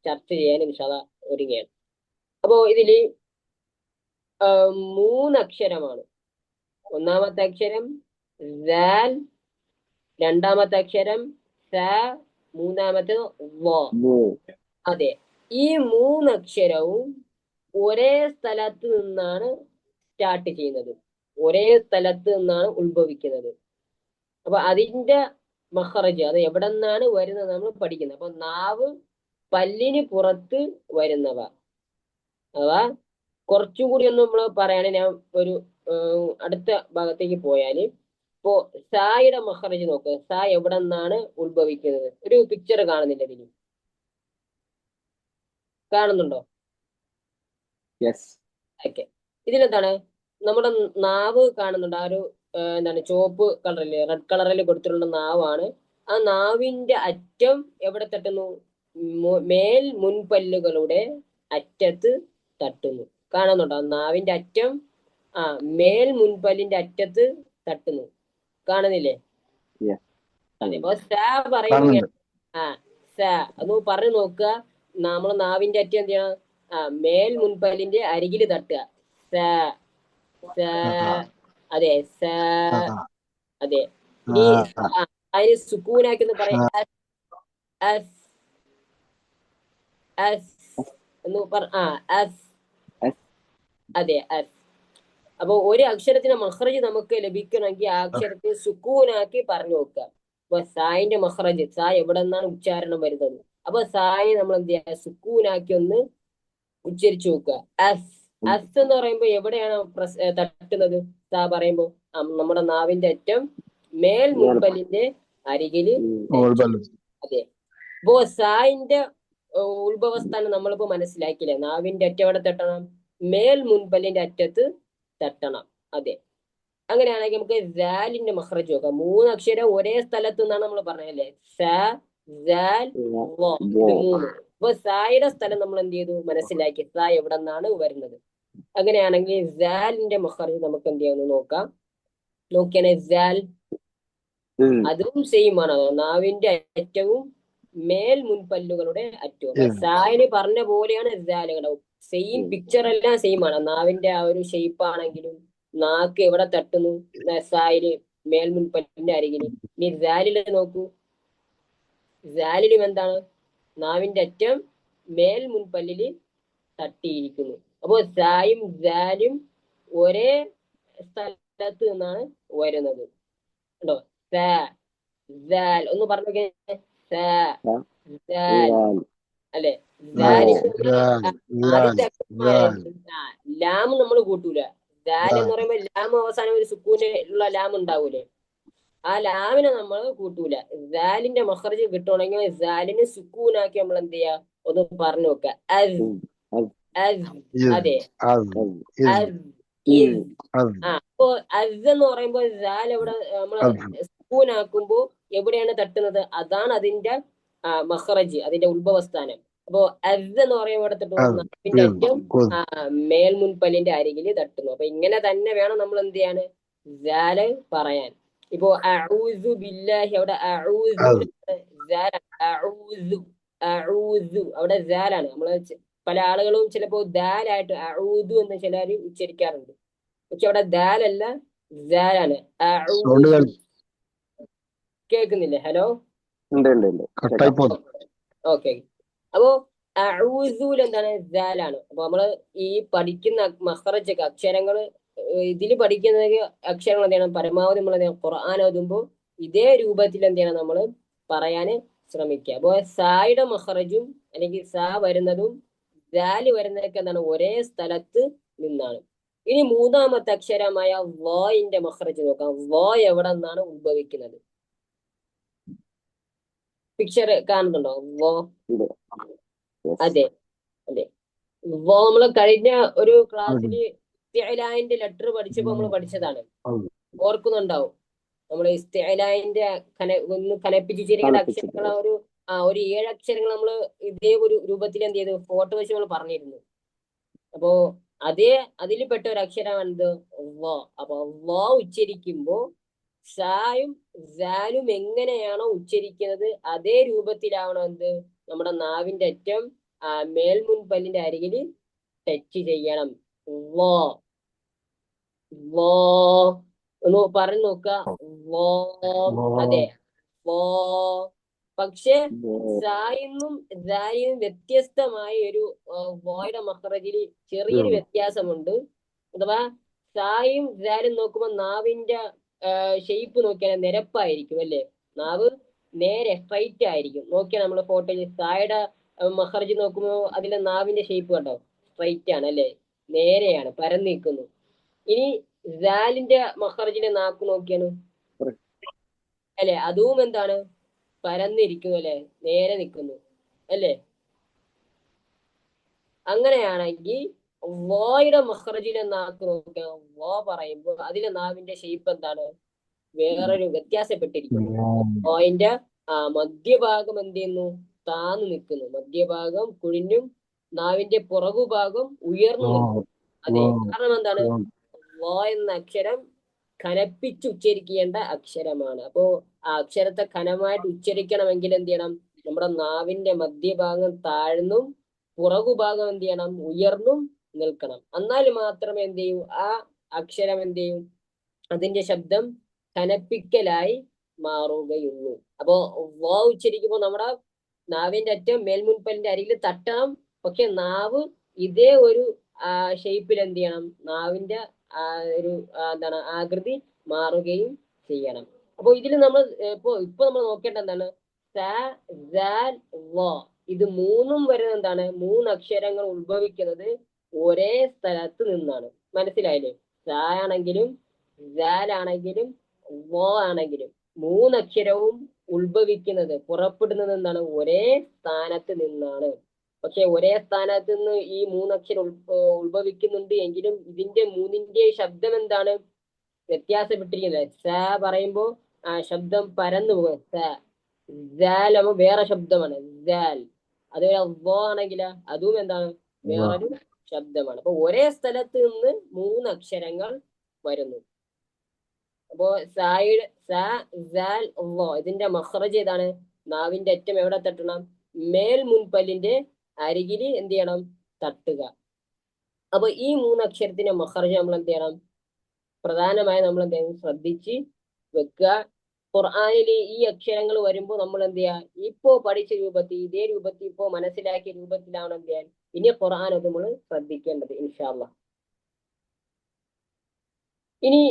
ചർച്ച ചെയ്യാൻ ഇൻഷാ അല്ലാഹ് ഒരുങ്ങുകയാണ്. അപ്പോ ഇതില് 3 അക്ഷരമാണ്. ഒന്നാമത്തെ അക്ഷരം ദാൽ, രണ്ടാമത്തെ അക്ഷരം സ, മൂന്നാമത്തെ വ. അതെ, ഈ 3 അക്ഷരവും ഒരേ സ്ഥലത്ത് നിന്നാണ് സ്റ്റാർട്ട് ചെയ്യുന്നത്, ഒരേ സ്ഥലത്ത് നിന്നാണ് ഉത്ഭവിക്കുന്നത്. അപ്പൊ അതിന്റെ മഖ്റജ് അത് എവിടെ നിന്നാണ് വരുന്നത് നമ്മൾ പഠിക്കുന്നത്. അപ്പൊ നാവ് പല്ലിന് പുറത്ത് വരുന്നവ അഥവാ കുറച്ചും കൂടി ഒന്ന് നമ്മൾ പറയുകയാണെങ്കിൽ ഞാൻ ഒരു അടുത്ത ഭാഗത്തേക്ക് പോയാല് ഇപ്പോ സായുടെ മഖ്റജ് നോക്കുക. സാ എവിടെ നിന്നാണ് ഉത്ഭവിക്കുന്നത്? ഒരു പിക്ചർ കാണുന്നില്ല ഇതിന്? കാണുന്നുണ്ടോ? ഓക്കെ, ഇതിലെന്താണ് നമ്മുടെ നാവ് കാണുന്നുണ്ട്. ആ ഒരു എന്താണ് ചുവപ്പ് കളറില് റെഡ് കളറിൽ കൊടുത്തിട്ടുള്ള നാവാണ്. ആ നാവിന്റെ അറ്റം എവിടെ തട്ടുന്നു? മേൽ മുൻപല്ലുകളുടെ അറ്റത്ത് തട്ടുന്നു. കാണുന്നുണ്ടോ? നാവിന്റെ അറ്റം മേൽ മുൻപല്ലിന്റെ അറ്റത്ത് തട്ടുന്നു. കാണുന്നില്ലേ? അതെ. അപ്പൊ സ പറയുമ്പോ കാണുന്നുണ്ട്. ആ സ ഒന്ന് പറഞ്ഞു നോക്കുക. നമ്മള് നാവിന്റെ അറ്റം എന്ത് ചെയ്യണം? മേൽ മുൻപല്ലിന്റെ അരികിൽ തട്ടുക. സ സ അതെ സ അതെ. ഇനി അതിന് സുക്കൂനാക്കി ഒന്ന് പറയാം. അസ് അസ് എന്ന് അസ് അതെ അസ്. അപ്പൊ ഒരു അക്ഷരത്തിന് മഖ്റജ് നമുക്ക് ലഭിക്കണമെങ്കിൽ ആ അക്ഷരത്തെ സുക്കൂനാക്കി പറഞ്ഞു നോക്കുക. അപ്പൊ സായിന്റെ മഖ്റജ്, സാ എവിടെ നിന്നാണ് ഉച്ചാരണം വരുന്നത്? അപ്പൊ സായി നമ്മൾ എന്ത് ചെയ്യുക? സുക്കൂനാക്കി ഒന്ന് ഉച്ചരിച്ചു നോക്കുക. അസ് അസ് എന്ന് പറയുമ്പോ എവിടെയാണ് തട്ടുന്നത്? സാ പറയുമ്പോ നമ്മുടെ നാവിന്റെ അറ്റം മേൽ മുൻപല്ലിന്റെ അരികില്. അതെ. അപ്പോ സായിന്റെ ഉത്ഭവസ്ഥാനം നമ്മളിപ്പോ മനസ്സിലാക്കില്ലേ? നാവിന്റെ അറ്റം എവിടെ തട്ടണം? മേൽ മുൻപല്ലിന്റെ അറ്റത്ത് തട്ടണം. അതെ. അങ്ങനെയാണെങ്കിൽ നമുക്ക് ദാലിന്റെ മഖ്റജ് നോക്കാം. 3 അക്ഷരം ഒരേ സ്ഥലത്ത് നിന്നാണ് നമ്മൾ പറഞ്ഞല്ലേ? സ ദാൽ വ. ഇത് 3. അപ്പൊ സായുടെ സ്ഥലം നമ്മൾ എന്ത് ചെയ്തു? മനസ്സിലാക്കി. സ എവിടെ നിന്നാണ് വരുന്നത്? അങ്ങനെയാണെങ്കിൽ ദാലിന്റെ മഖ്റജ് നമുക്ക് എന്ത് ചെയ്യാമെന്ന് നോക്കാം. നോക്കിയാണെ ദാൽ അതും സെയിം ആണ്. നാവിന്റെ അറ്റവും മേൽ മുൻപല്ലുകളുടെ അറ്റവും. അപ്പൊ സായിന് പറഞ്ഞ പോലെയാണ് ദാലുകൾ. സെയിം പിക്ചർ എല്ലാം സെയിം ആണ്. നാവിന്റെ ആ ഒരു ഷേപ്പ് ആണെങ്കിലും നാക്ക് എവിടെ തട്ടുന്നു? സായില് മേൽ മുൻപല്ലിന്റെ അരികില്. ഇനി ദാലില് നോക്കൂ. ദാലിലും എന്താണ്? നാവിന്റെ അറ്റം മേൽ മുൻപല്ലില് തട്ടിയിരിക്കുന്നു. അപ്പോ സായും ദാലും ഒരേ സ്ഥലത്ത് നിന്നാണ് വരുന്നത്. ഉണ്ടോ? ദാൽ ഒന്ന് പറഞ്ഞേ. അല്ലെ? ആദ്യത്തെ ലാം നമ്മൾ കൂട്ടൂല. ദാൽ എന്ന് പറയുമ്പോ ലാം അവസാനം ഒരു സുക്കൂന് ഉള്ള ലാം ഉണ്ടാവൂലേ? ആ ലാമിനെ നമ്മൾ കൂട്ടൂല. ദാലിന്റെ മഖ്റജ് കിട്ടണമെങ്കിൽ ദാലിന് സുക്കൂനാക്കി നമ്മൾ എന്ത് ചെയ്യാ? ഒന്ന് പറഞ്ഞു നോക്ക. അതെ. അപ്പോ അസ് എന്ന് പറയുമ്പോ ദാൽ എവിടെ നമ്മള് സുക്കൂനാക്കുമ്പോ എവിടെയാണ് തട്ടുന്നത്? അതാണ് അതിന്റെ മഖ്റജ്, അതിന്റെ ഉത്ഭവസ്ഥാനം. അപ്പോ അസ് എന്ന് പറയുമ്പോൾ ഇവിടെ തട്ടുന്നത് നാവിന്റെ അറ്റം മേൽ മുൻപല്ലിന്റെ അരികിൽ തട്ടുന്നു. അപ്പൊ ഇങ്ങനെ തന്നെ വേണം നമ്മൾ എന്ത് ചെയ്യാന്? ദാല് പറയാൻ. ഇപ്പോ അഊസു ബില്ലാഹി അവിടെ അവിടെ ദാലാണ്. നമ്മള് പല ആളുകളും ചിലപ്പോ ദാലായിട്ട് അഊദു എന്ന് ചിലർ ഉച്ചരിക്കാറുണ്ട്. പക്ഷെ അവിടെ ദാലല്ല, ദാലാണ്. കേൾക്കുന്നില്ലേ? Hello, okay. അപ്പോ അഊസുൽ എന്താണ്? ദാലാണ്. അപ്പൊ നമ്മള് ഈ പഠിക്കുന്ന മഖ്റജ് അക്ഷരങ്ങള് ഇതിൽ പഠിക്കുന്ന അക്ഷരങ്ങൾ എന്ത് ചെയ്യണം? പരമാവധി നമ്മൾ ഖുർആൻ ഓതുമ്പോൾ ഇതേ രൂപത്തിൽ എന്ത് ചെയ്യണം? നമ്മൾ പറയാന് ശ്രമിക്കുക. അപ്പൊ സായുടെ മഖ്റജും അല്ലെങ്കിൽ സാ വരുന്നതും ദാല് വരുന്നതൊക്കെ എന്താണ്? ഒരേ സ്ഥലത്ത് നിന്നാണ്. ഇനി 3ാമത്തെ അക്ഷരമായ വോയിന്റെ മഖ്റജ് നോക്കാം. വോ എവിടെ നിന്നാണ് ഉത്ഭവിക്കുന്നത്? പിക്ചർ കാണുന്നുണ്ടോ? വോ. അതെ അതെ. വോ നമ്മള് കഴിഞ്ഞ ഒരു ക്ലാസ്സില് ഇസ്തിഅലാന്റെ ലെറ്റർ പഠിച്ചപ്പോ നമ്മൾ പഠിച്ചതാണ്. ഓർക്കുന്നുണ്ടാവും. നമ്മള് ഇസ്തിഅലാന്റെ ഒന്ന് കനപ്പിച്ച് ചിരിക്കേണ്ട അക്ഷരങ്ങൾ ഒരു 7 അക്ഷരങ്ങൾ നമ്മള് ഇതേ ഒരു രൂപത്തിൽ എന്ത് ചെയ്തു? ഫോട്ടോ വെച്ച് നമ്മൾ പറഞ്ഞിരുന്നു. അപ്പോ അതിൽ പെട്ട ഒരു അക്ഷരമാണിത് വോ. അപ്പൊ വോ ഉച്ചരിക്കുമ്പോ സായും സാലും എങ്ങനെയാണോ ഉച്ചരിക്കുന്നത് അതേ രൂപത്തിലാവണം എന്ത്? നമ്മുടെ നാവിന്റെ അറ്റം മേൽമുൻപല്ലിന്റെ അരികിൽ ടച്ച് ചെയ്യണം. വോ വോ ഒന്ന് പറഞ്ഞു നോക്ക. വോ. അതെ, വോ. പക്ഷെ സായിന്നും ദാലിനും വ്യത്യസ്തമായ ഒരു വോയുടെ മഖ്റജിൽ ചെറിയൊരു വ്യത്യാസമുണ്ട്. അഥവാ സായും ദാലും നോക്കുമ്പോൾ നാവിന്റെ ഷെയ്പ്പ് നോക്കിയാൽ നിരപ്പായിരിക്കും അല്ലേ? നാവ് നേരെ സ്ട്രൈറ്റ് ആയിരിക്കും. നോക്കിയാൽ നമ്മള് ഫോട്ടോയിൽ സായുടെ മഖ്റജ് നോക്കുമ്പോൾ അതിലെ നാവിന്റെ ഷെയ്പ്പ് കണ്ടോ? സ്ട്രൈറ്റ് ആണ് അല്ലേ? നേരെയാണ്, പരന്നിരിക്കുന്നു. ഇനി ദാലിന്റെ മഖ്റജിലെ നാക്ക് നോക്കിയാണ് അല്ലെ? അതും എന്താണ്? പരന്നിരിക്കുന്നു അല്ലെ? നേരെ നിൽക്കുന്നു അല്ലേ? അങ്ങനെയാണെങ്കിൽ വോയുടെ മഖ്റജിലെ നാക്ക് നോക്കിയാൽ വോ പറയുമ്പോൾ അതിലെ നാവിന്റെ ഷെയ്പ്പ് എന്താണ്? വേറൊരു വ്യത്യാസപ്പെട്ടിരിക്കുന്നു. വോയിന്റെ മധ്യഭാഗം എന്ത് ചെയ്യുന്നു? താന്നു നിൽക്കുന്നു. മധ്യഭാഗം കുഴിഞ്ഞും നാവിന്റെ പുറകുഭാഗം ഉയർന്നു നിൽക്കുന്നു. അതെ, കാരണം എന്താണ്? വോ എന്ന അക്ഷരം കനപ്പിച്ച് ഉച്ചരിക്കേണ്ട അക്ഷരമാണ്. അപ്പോ ആ അക്ഷരത്തെ ഘനമായിട്ട് ഉച്ചരിക്കണമെങ്കിൽ എന്ത് ചെയ്യണം? നമ്മുടെ നാവിന്റെ മധ്യഭാഗം താഴ്ന്നും പുറകുഭാഗം എന്ത് ചെയ്യണം? ഉയർന്നും നിൽക്കണം. എന്നാൽ മാത്രമേ എന്ത് ചെയ്യൂ? ആ അക്ഷരം എന്ത് ചെയ്യും? അതിന്റെ ശബ്ദം കനപ്പിക്കലായി മാറുകയുള്ളൂ. അപ്പോ വ ഉച്ചരിക്കുമ്പോൾ നമ്മുടെ നാവിന്റെ അറ്റം മേൽമുൻപല്ലിന്റെ അരികിൽ തട്ടണം. പക്ഷെ നാവ് ഇതേ ഒരു ഷേപ്പിൽ എന്ത് ചെയ്യണം? നാവിന്റെ ഒരു എന്താണ് ആകൃതി മാറുകയും ചെയ്യണം. അപ്പൊ ഇതിൽ നമ്മൾ ഇപ്പൊ നമ്മൾ നോക്കേണ്ട എന്താണ്? സ, ദാൽ, വ. ഇത് മൂന്നും വരുന്നത് എന്താണ്? 3 അക്ഷരങ്ങൾ ഉത്ഭവിക്കുന്നത് ഒരേ സ്ഥലത്ത് നിന്നാണ്. മനസ്സിലായില്ലേ? സ ആണെങ്കിലും ആണെങ്കിലും വ ആണെങ്കിലും 3 അക്ഷരവും ഉത്ഭവിക്കുന്നത് പുറപ്പെടുന്നത് എന്താണ്? ഒരേ സ്ഥാനത്ത് നിന്നാണ്. പക്ഷെ ഒരേ സ്ഥാനത്ത് നിന്ന് ഈ 3 അക്ഷരം ഉത്ഭവിക്കുന്നുണ്ട് എങ്കിലും ഇതിന്റെ 3ന്റെ ശബ്ദം എന്താണ്? വ്യത്യാസപ്പെട്ടിരിക്കുന്നത്. സ പറയുമ്പോ ശബ്ദം പരന്നു പോകും. സ. ജാൽ ആകുമ്പോ വേറെ ശബ്ദമാണ്. ജാൽ. അതുപോലെ വ ആണെങ്കിൽ അതും എന്താണ്? വേറൊരു ശബ്ദമാണ്. അപ്പൊ ഒരേ സ്ഥലത്ത് നിന്ന് 3 അക്ഷരങ്ങൾ വരുന്നു. അപ്പോ ഇതിന്റെ മഖ്റജ് ഏതാണ്? നാവിന്റെ അറ്റം എവിടെ തട്ടണം? മേൽ മുൻപല്ലിന്റെ അരികിൽ എന്ത് ചെയ്യണം? തട്ടുക. അപ്പൊ ഈ 3 അക്ഷരത്തിന്റെ മഖ്റജ് നമ്മൾ എന്ത് ചെയ്യണം? പ്രധാനമായും നമ്മൾ എന്ത് ചെയ്യണം? ശ്രദ്ധിച്ച് വെക്കുക. ഖുർആനിൽ ഈ അക്ഷരങ്ങൾ വരുമ്പോൾ നമ്മൾ എന്ത് ചെയ്യുക? ഇപ്പോ പഠിച്ച രൂപത്തിൽ, ഇതേ രൂപത്തിൽ ഇപ്പോ മനസ്സിലാക്കിയ രൂപത്തിലാണ് എന്ത് ചെയ്യാൻ ഇനി ഖുർആൻ അത് നമ്മൾ ശ്രദ്ധിക്കേണ്ടത് ഇൻഷാ അല്ലാഹ്. ഇനി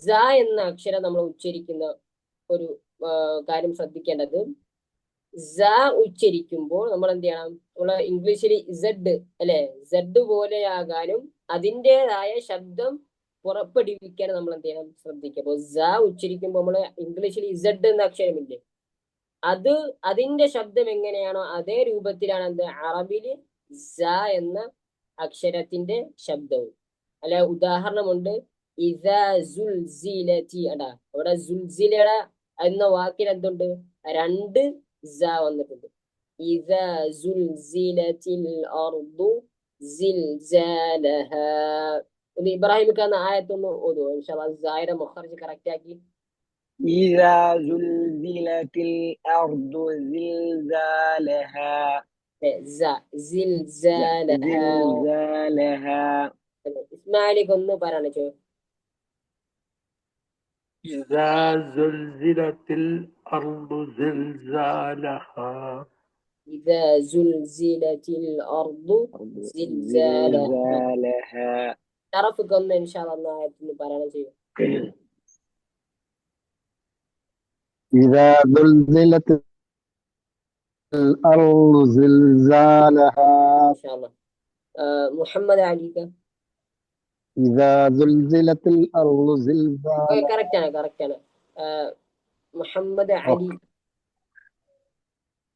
സ എന്ന അക്ഷരം നമ്മൾ ഉച്ചരിക്കുന്ന ഒരു കാര്യം ശ്രദ്ധിക്കേണ്ടത്, സ ഉച്ചരിക്കുമ്പോൾ നമ്മൾ എന്ത് ചെയ്യണം? നമ്മള് ഇംഗ്ലീഷിൽ ഇസഡ് അല്ലെ, സെഡ് പോലെയാകാനും അതിൻ്റെതായ ശബ്ദം പുറപ്പെടുവിക്കാൻ നമ്മൾ എന്ത് ചെയ്യണം? ശ്രദ്ധിക്കുക. അപ്പൊ സ ഉച്ചരിക്കുമ്പോൾ നമ്മള് ഇംഗ്ലീഷിൽ ഇസഡ് എന്ന അക്ഷരമില്ലേ, അതിന്റെ ശബ്ദം എങ്ങനെയാണോ അതേ രൂപത്തിലാണ് എന്ത് അറബില് സ എന്ന അക്ഷരത്തിന്റെ ശബ്ദവും. അല്ലെ, ഉദാഹരണമുണ്ട്. ഇദാ സുൽസിലതി. അടാ അവിടെ സുൽസില എന്ന വാക്കിൽ എന്തുണ്ട്? 2 സ വന്നിട്ടുണ്ട്. ഇദാ സുൽസിലതിൽ അർദു സിൽസാലഹാ. ഒന്ന് ഇബ്രാഹിമിക്ക് എന്ന ആയത്തൊന്ന് ഓതുവോ ഇൻഷാ അല്ലാഹ്? സായുടെ മുഖർജ് കറക്റ്റ് ആക്കി. إذا زلزلت الأرض زلزالها. زلزالها. ഇസ്മായിലിക്ക് ഒന്ന് പറയണോ? إذا زلزلت الأرض زلزالها. إذا زلزلت الأرض زلزالها. تعرفك ഒന്ന് إن شاء الله ഒന്ന് പറയണോ? إذا زلزلت الأرض زلزالها. إن شاء الله. محمد عليك. إذا زلزلت الأرض زلزالها. കറക്റ്റ് ആണ്. മുഹമ്മദ് അലി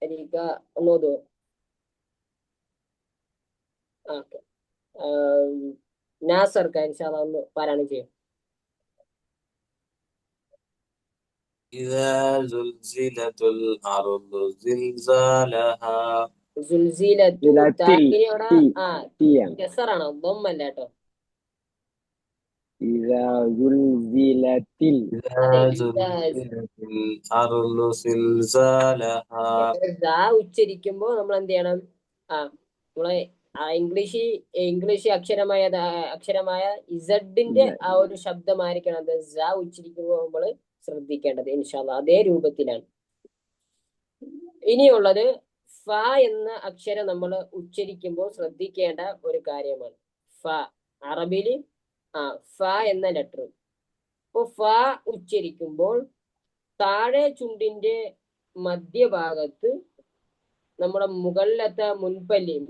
അലിക്ക ഒന്ന് ഓതുവോ? ഓക്കെ. നാസർക്ക ഇൻഷാ അല്ലാഹ് ഒന്ന് പാരായണം ചെയ്യും. إذا زلزلت الأرض زلزالها. സുൽസിലത്തു താക്കിനി അവിടെ കസറാണോ? ദമ്മല്ല കേട്ടോ. إذا زلزلت الأرض زلزالها. ഉച്ചരിക്കുമ്പോ നമ്മൾ എന്ത് ചെയ്യണം? നമ്മളെ ഇംഗ്ലീഷ് അക്ഷരമായ ഇസഡിന്റെ ആ ഒരു ശബ്ദമായിരിക്കണം അത് സ ഉച്ചരിക്കുമ്പോൾ നമ്മൾ ശ്രദ്ധിക്കേണ്ടത് ഇൻഷാ അല്ലാഹ്. അതേ രൂപത്തിലാണ്. ഇനിയുള്ളത് ഫ എന്ന അക്ഷരം നമ്മൾ ഉച്ചരിക്കുമ്പോൾ ശ്രദ്ധിക്കേണ്ട ഒരു കാര്യമാണ്. ഫ അറബിയില് ഫ എന്ന ലെറ്റർ. ഇപ്പൊ ഫ ഉച്ചരിക്കുമ്പോൾ താഴെ ചുണ്ടിന്റെ മധ്യഭാഗത്ത് നമ്മുടെ മുകളിലത്തെ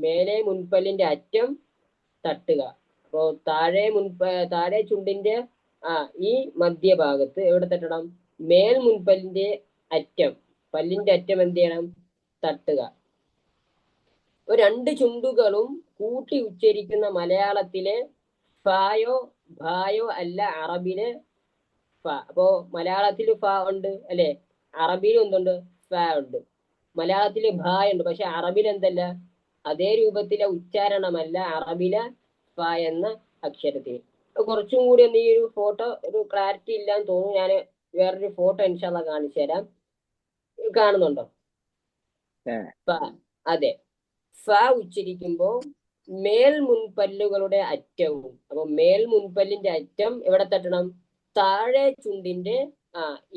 മേലെ മുൻപല്ലിന്റെ അറ്റം തട്ടുക. അപ്പോ താഴെ ചുണ്ടിന്റെ ഈ മധ്യഭാഗത്ത് എവിടെ തട്ടണം? മേൽ മുൻപല്ലിന്റെ പല്ലിന്റെ അറ്റം എന്ത് ചെയ്യണം? തട്ടുക. 2 ചുണ്ടുകളും കൂട്ടി ഉച്ചരിക്കുന്ന മലയാളത്തിലെ ഫായോ ഭായോ അല്ല അറബിയിലെ ഫ. അപ്പോ മലയാളത്തിൽ ഫ ഉണ്ട് അല്ലെ, അറബിയിൽ എന്തുണ്ട്? ഫ ഉണ്ട്. മലയാളത്തിൽ ഭ ഉണ്ട്, പക്ഷെ അറബിയിൽ എന്തല്ല? അതേ രൂപത്തിലെ ഉച്ചാരണമല്ല അറബിലെ ഫ എന്ന അക്ഷരത്തിന്. കുറച്ചും കൂടി ഈ ഒരു ഫോട്ടോ ഒരു ക്ലാരിറ്റി ഇല്ലാന്ന് തോന്നുന്നു. ഞാൻ വേറൊരു ഫോട്ടോ ഇൻഷാല്ല കാണിച്ചു തരാം. കാണുന്നുണ്ടോ? ഫ. അതെ, ഫ ഉച്ചരിക്കുമ്പോ മേൽ മുൻപല്ലുകളുടെ അറ്റവും, അപ്പൊ മേൽ മുൻപല്ലിന്റെ അറ്റം എവിടെ തട്ടണം? താഴെ ചുണ്ടിന്റെ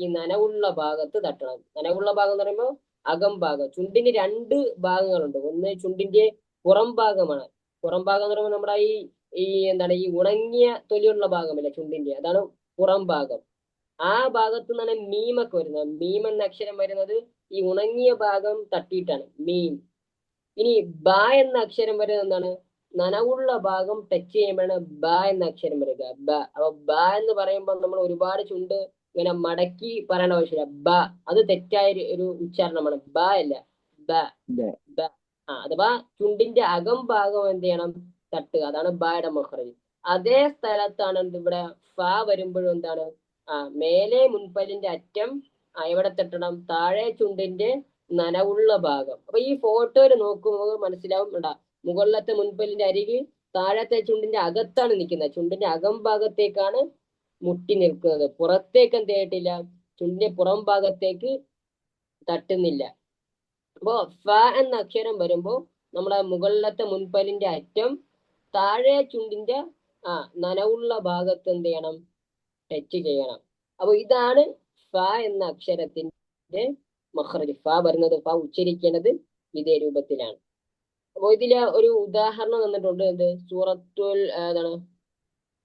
ഈ നനവുള്ള ഭാഗത്ത് തട്ടണം. നനവുള്ള ഭാഗം എന്ന് പറയുമ്പോൾ അകം ഭാഗം. ചുണ്ടിന് രണ്ട് ഭാഗങ്ങളുണ്ട്. ഒന്ന് ചുണ്ടിന്റെ പുറം ഭാഗമാണ്. പുറം ഭാഗം എന്ന് പറയുമ്പോൾ നമ്മുടെ ഈ എന്താണ് ഈ ഉണങ്ങിയ തൊലിയുള്ള ഭാഗമല്ല ചുണ്ടിന്റെ, അതാണ് പുറം ഭാഗം. ആ ഭാഗത്ത് നിന്നാണ് മീമൊക്കെ വരുന്നത്. മീം എന്ന അക്ഷരം വരുന്നത് ഈ ഉണങ്ങിയ ഭാഗം തട്ടിയിട്ടാണ്, മീം. ഇനി ബ എന്ന അക്ഷരം വരുന്നത് എന്താണ്? നനവുള്ള ഭാഗം ടച്ച് ചെയ്യുമ്പോഴാണ് ബ എന്ന അക്ഷരം വരിക, ബ. അപ്പൊ ബ എന്ന് പറയുമ്പോൾ നമ്മൾ ഒരുപാട് ചുണ്ട് ഇങ്ങനെ മടക്കി പറയേണ്ട ആവശ്യമില്ല. ബ, അത് തെറ്റായ ഒരു ഉച്ചാരണമാണ്. ബ അല്ല, ബ, ബ. അഥവാ ചുണ്ടിന്റെ അകം ഭാഗം എന്ത് ചെയ്യണം? തട്ടുക. അതാണ് ബയുടെ മഖ്റജ്. അതേ സ്ഥലത്താണ് ഇവിടെ ഫ വരുമ്പോഴും എന്താണ്? മേലെ മുൻപല്ലിന്റെ അറ്റം എവിടെ തട്ടണം? താഴെ ചുണ്ടിന്റെ നനവുള്ള ഭാഗം. അപ്പൊ ഈ ഫോട്ടോയിൽ നോക്കുമ്പോൾ മനസ്സിലാവും, മുകളിലത്തെ മുൻപല്ലിന്റെ അരികെ താഴത്തെ ചുണ്ടിന്റെ അകത്താണ് നിൽക്കുന്നത്. ചുണ്ടിന്റെ അകം ഭാഗത്തേക്കാണ് മുട്ടി നിൽക്കുന്നത്. പുറത്തേക്ക് എന്ത് ചെയ്തിട്ടില്ല? ചുണ്ടിന്റെ പുറം ഭാഗത്തേക്ക് തട്ടുന്നില്ല. അപ്പോ ഫ എന്ന അക്ഷരം വരുമ്പോ നമ്മുടെ മുകളിലത്തെ മുൻപല്ലിന്റെ അറ്റം താഴെ ചുണ്ടിന്റെ നനവുള്ള ഭാഗത്ത് എന്ത് ചെയ്യണം? ടച്ച് ചെയ്യണം. അപ്പൊ ഇതാണ് ഫ എന്ന അക്ഷരത്തിന്റെ മഖ്റജ്. ഫ വരുന്നത്, ഫ ഉച്ചരിക്കേണ്ടത് ഇതേ രൂപത്തിലാണ്. അപ്പൊ ഇതില് ഒരു ഉദാഹരണം തന്നിട്ടുണ്ട്. എന്ത്? സൂറത്തുൽ എന്താണ്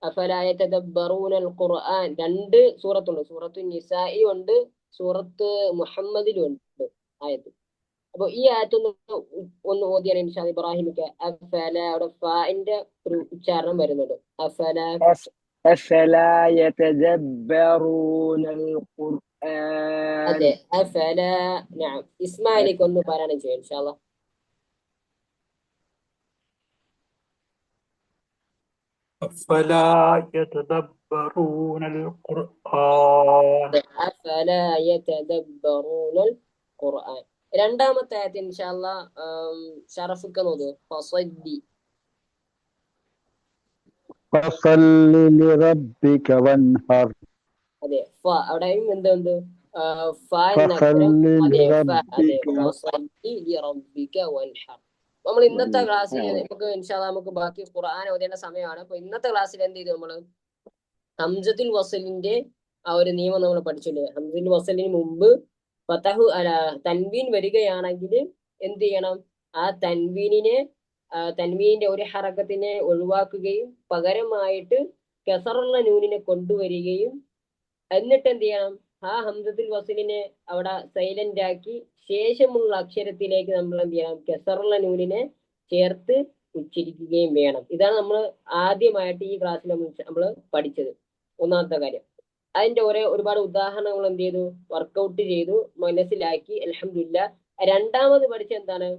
അഫലാ യതദബ്ബറൂനൽ ഖുർആൻ. രണ്ട് സൂറത്തുണ്ട്, സൂറത്തു നിസാഇ ഉണ്ട്, സൂറത്ത് മുഹമ്മദിലും ഉണ്ട് ആയത്ത്. അപ്പൊ ഈ ആയത്ത് ഒന്ന് ഓതിയാണ് ഇൻഷാ അല്ലാഹ്. ഇബ്രാഹിമിക്ക അഫല, അവിടെ ഫാഇന്റെ ഒരു ഉച്ചാരണം വരുന്നുണ്ട്. അഫല أفلا يتدبرون القرآن. അതെ, അഫല. നഅം. ഇസ്മായിലിക്ക് ഒന്ന് പാരായണം ചെയ്യാം ഇൻഷാ അല്ലാഹ്. أفلا يتدبرون القرآن. أفلا يتدبرون القرآن. രണ്ടാമത്തെ ആയത്ത് ഇൻഷാ അല്ലാഹ് ഷറഫുക്ക നോക്ക്. ഫസല്ലി. فصل لربك وانحر. അതെ, ഫ. അവിടെയും എന്തുണ്ട്? ഫ എന്ന അക്ഷരം. فصل അതെ, ഫ. അതെ, لربك ഫസല്ലി ലിറബ്ബിക വൻഹർ. നമ്മൾ ഇന്നത്തെ ക്ലാസ്സിൽ നമുക്ക് ഇൻഷാ അല്ലാഹ് നമുക്ക് ബാക്കി ഖുർആൻ ഓതേണ്ട സമയമാണ്. അപ്പൊ ഇന്നത്തെ ക്ലാസ്സിൽ എന്ത് ചെയ്തു? നമ്മള് ഹംസത്തുൽ വസലിന്റെ ഒരു നിയമം നമ്മൾ പഠിച്ചിട്ടുണ്ട്. ഹംസത്തുൽ വസലിന് മുമ്പ് ഫതഹു തൻവീൻ വരികയാണെങ്കിൽ എന്ത് ചെയ്യണം? ആ തൻവീനിന്റെ ഒരു ഹറക്കത്തിനെ ഒഴിവാക്കുകയും പകരമായിട്ട് കസറുള്ള നൂനിനെ കൊണ്ടുവരികയും എന്നിട്ട് എന്ത് ചെയ്യണം? ആ ഹംസത്തുൽ വസലിനെ അവിടെ സൈലന്റ് ആക്കി ശേഷമുള്ള അക്ഷരത്തിലേക്ക് നമ്മൾ എന്ത് ചെയ്യണം? കസറുള്ള നൂനിനെ ചേർത്ത് ഉച്ചരിക്കുകയും വേണം. ഇതാണ് നമ്മൾ ആദ്യമായിട്ട് ഈ ക്ലാസ്സിൽ നമ്മൾ പഠിച്ചത്. ഒന്നാമത്തെ കാര്യം. അതിന്റെ ഒരുപാട് ഉദാഹരണങ്ങൾ എന്ത് ചെയ്തു? വർക്കൗട്ട് ചെയ്തു, മനസ്സിലാക്കി. അൽഹംദുലില്ലാഹ്. രണ്ടാമത് പഠിച്ച എന്താണ്?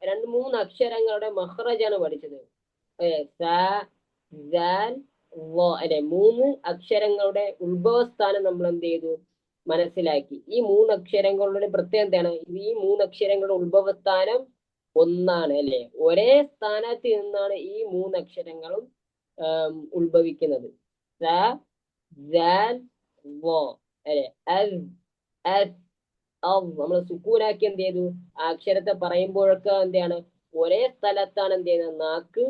2-3 അക്ഷരങ്ങളുടെ മഖ്റജാണ് പഠിച്ചത്. അല്ലെ, 3 അക്ഷരങ്ങളുടെ ഉത്ഭവസ്ഥാനം നമ്മൾ എന്ത് ചെയ്തു? മനസ്സിലാക്കി. ഈ 3 അക്ഷരങ്ങളുടെ പ്രത്യേകത എന്താണ്? ഈ 3 അക്ഷരങ്ങളുടെ ഉത്ഭവസ്ഥാനം ഒന്നാണ്, അല്ലെ? ഒരേ സ്ഥാനത്ത് നിന്നാണ് ഈ 3 അക്ഷരങ്ങളും ഉത്ഭവിക്കുന്നത്. നമ്മൾ സുക്കൂനാക്കി എന്ത് ചെയ്തു? ആ അക്ഷരത്തെ പറയുമ്പോഴൊക്കെ എന്താണ്? ഒരേ സ്ഥലത്താണ് എന്ത് ചെയ്യുന്നത്? നാക്ക്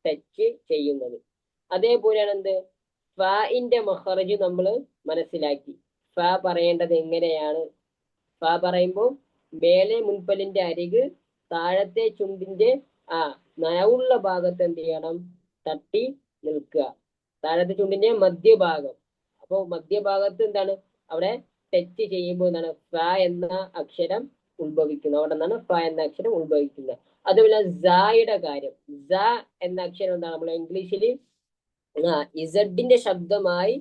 ടച്ച് ചെയ്യുന്നത്. അതേപോലെയാണ് എന്ത്? ഫാഇന്റെ മഖ്റജ് നമ്മൾ മനസ്സിലാക്കി. ഫ പറയേണ്ടത് എങ്ങനെയാണ്? ഫ പറയുമ്പോൾ മേലെ മുൻപല്ലിന്റെ അരിക് താഴത്തെ ചുണ്ടിന്റെ നനവുള്ള ഭാഗത്ത് എന്ത് ചെയ്യണം? തട്ടി നിൽക്കുക. താഴത്തെ ചുണ്ടിന്റെ മധ്യഭാഗം. അപ്പൊ മധ്യഭാഗത്ത് എന്താണ്? അവിടെ ടച്ച് ചെയ്യുമ്പോൾ എന്താണ്? ഫ എന്ന അക്ഷരം ഉത്ഭവിക്കുന്നത്. അവിടെ നിന്നാണ് ഫ എന്ന അക്ഷരം ഉത്ഭവിക്കുന്നത്. അതുപോലെ സായുടെ കാര്യം. സ എന്ന അക്ഷരം എന്താണ്? നമ്മൾ ഇംഗ്ലീഷിൽ ഇസഡിന്റെ ശബ്ദമായി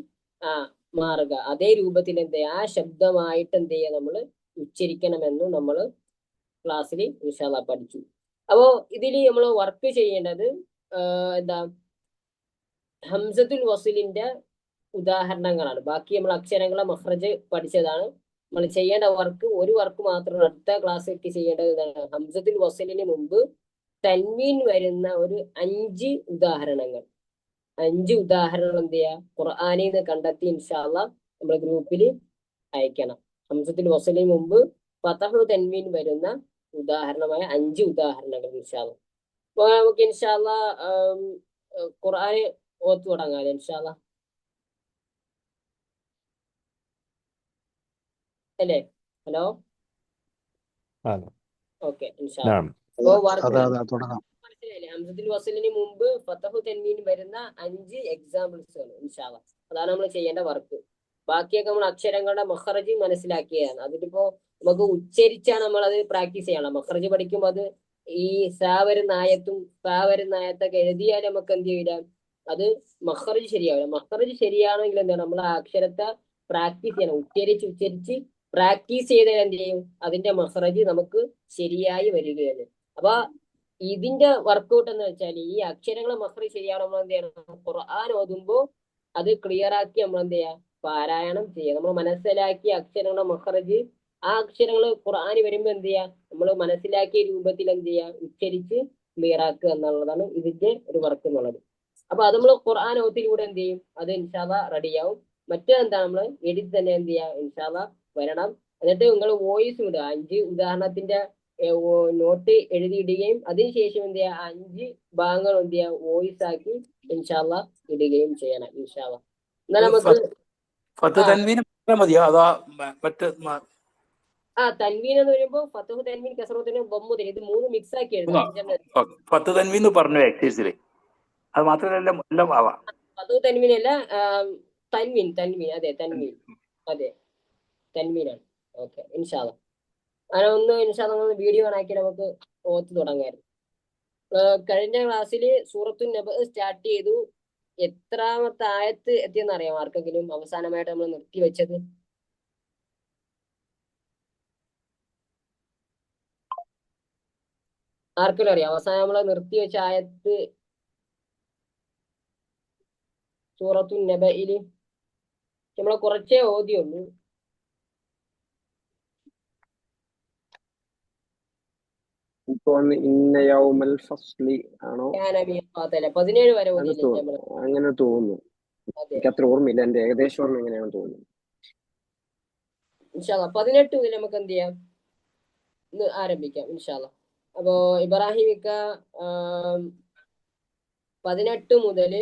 മാറുക. അതേ രൂപത്തിൽ എന്ത് ചെയ്യുക? ആ ശബ്ദമായിട്ട് എന്ത് ചെയ്യുക? നമ്മൾ ഉച്ചരിക്കണമെന്ന് നമ്മൾ ക്ലാസ്സിൽ ഇൻഷാ അല്ലാഹ് പഠിച്ചു. അപ്പോ ഇതിൽ നമ്മൾ വർക്ക് ചെയ്യേണ്ടത് എന്താ? ഹംസത്തുൽ വസ്ലിന്റെ ഉദാഹരണങ്ങളാണ്. ബാക്കി നമ്മൾ അക്ഷരങ്ങളെ മഖ്റജ് പഠിച്ചതാണ്. നമ്മൾ ചെയ്യേണ്ട ഒരു വർക്ക് മാത്രമാണ് അടുത്ത ക്ലാസ്സിലേക്ക് ചെയ്യേണ്ടത്. ഇതാണ് ഹംസത്തുൽ വസ്ലിന് മുമ്പ് തൻവീൻ വരുന്ന ഒരു 5 ഉദാഹരണങ്ങൾ. 5 ഉദാഹരണങ്ങൾ എന്ത് ചെയ്യുക? ഖുർആനിൽ നിന്ന് കണ്ടെത്തി ഇൻഷാ അല്ലാഹ് നമ്മുടെ ഗ്രൂപ്പിൽ അയക്കണം. ഹംസത്തിൽ വസലിന് മുമ്പ് ഫതഹു തൻവീൻ വരുന്ന ഉദാഹരണമായ 5 ഉദാഹരണങ്ങൾ ഇൻഷാ അല്ലാ. അപ്പൊ നമുക്ക് ഇൻഷാ അല്ലാ ഖുർആന് ഓത്ത് തുടങ്ങാം ഇൻഷാ അല്ലാ. അല്ലേ? ഹലോ, ഓക്കെ ഇൻഷാ അല്ലാ. അപ്പൊ അതെ അതെ തുടങ്ങാം. മനസ്സിലായില്ലേ? ഹംസത്തിൽ വസലിന് മുമ്പ് ഫതഹു തൻവീൻ വരുന്ന 5 എക്സാമ്പിൾസ് ആണ് ഇൻഷാ അല്ലാ. അതാണ് നമ്മൾ ചെയ്യേണ്ട വർക്ക്. ബാക്കിയൊക്കെ നമ്മൾ അക്ഷരങ്ങളുടെ മഖ്റജ് മനസ്സിലാക്കിയതാണ്. അതിലിപ്പോ നമുക്ക് ഉച്ചരിച്ചാണ് നമ്മൾ അത് പ്രാക്ടീസ് ചെയ്യണം. മഖ്റജ് പഠിക്കുമ്പോൾ അത് ഈ സാ വരുന്ന ആയത്തും ഫാ വരുന്ന ആയത്തൊക്കെ എഴുതിയാൽ നമുക്ക് എന്ത് ചെയ്യില്ല, അത് മഖ്റജ് ശരിയാവില്ല. മഖ്റജ് ശരിയാണെങ്കിൽ എന്താണ്, നമ്മൾ ആ അക്ഷരത്തെ പ്രാക്ടീസ് ചെയ്യണം. ഉച്ചരിച്ച് പ്രാക്ടീസ് ചെയ്താൽ എന്ത് ചെയ്യും, അതിന്റെ മഖ്റജ് നമുക്ക് ശരിയായി വരികയാണ്. അപ്പൊ ഇതിന്റെ വർക്കൗട്ട് എന്ന് വെച്ചാൽ ഈ അക്ഷരങ്ങളെ മഖ്റജ് ശരിയാവണം. നമ്മൾ എന്ത് ചെയ്യണം, ഖുർആൻ ഓതുമ്പോൾ അത് ക്ലിയർ ആക്കി നമ്മൾ എന്ത് ചെയ്യുക, പാരായണം ചെയ്യുക. നമ്മൾ മനസ്സിലാക്കിയ അക്ഷരങ്ങളുടെ മഖ്റജ്, ആ അക്ഷരങ്ങൾ ഖുർആന് വരുമ്പോൾ എന്ത് ചെയ്യുക, നമ്മൾ മനസ്സിലാക്കിയ രൂപത്തിൽ എന്ത് ചെയ്യുക, ഉച്ചരിച്ച് ക്ലിയർ ആക്കുക എന്നുള്ളതാണ് ഇതിന്റെ ഒരു വർക്ക് എന്നുള്ളത്. അപ്പൊ അത് നമ്മൾ ഖുർആൻ ഓത്തിലൂടെ എന്ത് ചെയ്യും, അത് ഇൻഷാല്ലാ റെഡിയാവും. മറ്റേതെന്താ, നമ്മൾ എഡിറ്റ് തന്നെ എന്ത് ചെയ്യുക, ഇൻഷാല്ലാ വരണം. എന്നിട്ട് നിങ്ങൾ വോയിസ് ഇടുക. 5 ഉദാഹരണത്തിന്റെ നോട്ട് എഴുതിയിടുകയും അതിനുശേഷം എന്ത് ചെയ്യുക, 5 ഭാഗങ്ങൾ എന്ത് ചെയ്യുക, വോയിസ് ആക്കി ഇൻഷാല്ലാ ഇടുകയും ചെയ്യണം ഇൻഷാല്ലാ. എന്നാൽ നമുക്ക് ഫത്ത് തൻവീൻ മതിയോ അതാ മറ്റ് തൻവീൻ എന്ന് പറയുമ്പോൾ ഫതഹു തൻവീൻ കസറത്തിന് ബൊമ്മുതൽ ഇത് 3 മിക്സ് ആക്കി എഴുതാം. ഫത്ത് തൻവീൻ പറഞ്ഞു എക്സൈസില്? അത് മാത്രമല്ല എല്ലാം ആവാം. ഫതഹു തൻവീൻ അല്ല, തൻവീൻ അതെ തൻവീനാണ്. ഓക്കെ ഇൻഷാല്ലാ. അങ്ങനെ ഒന്ന് ഇൻഷാല്ലാ വീഡിയോ ആക്കി നമുക്ക് ഓത്ത് തുടങ്ങായിരുന്നു. കഴിഞ്ഞ ക്ലാസ്സിൽ സൂറത്തു നബ സ്റ്റാർട്ട് ചെയ്തു. എത്രാമത്തെ ആയത്ത് എത്തിയെന്ന് അറിയാം ആർക്കെങ്കിലും? അവസാനമായിട്ട് നമ്മൾ നിർത്തി വെച്ചത് ആർക്കെങ്കിലും അറിയാം? അവസാനം നമ്മൾ നിർത്തി വെച്ച ആയത്ത് സൂറത്തു നബയില് നമ്മളെ കുറച്ചേ ഓതിയുള്ളൂ. ഇന്ന യൗമൽ ഫസ്ലി ആണോ? 17 വരെ ഓതിയില്ലേ നമ്മള്? അങ്ങനെ തോന്നുന്നു. അതെ എനിക്ക് അത്ര ഓർമ്മയില്ല. എന്റെ ഏകദേശം ഓർമ്മ എങ്ങനെയാണെന്ന് തോന്നുന്നു. ഇൻഷാല്ലാ 18 മുതൽ നമുക്ക് എന്ത് ചെയ്യാം, ഇന്ന് ആരംഭിക്കാം ഇൻഷാല്ലാ. അപ്പോ ഇബ്രാഹിമിക്ക 18 മുതൽ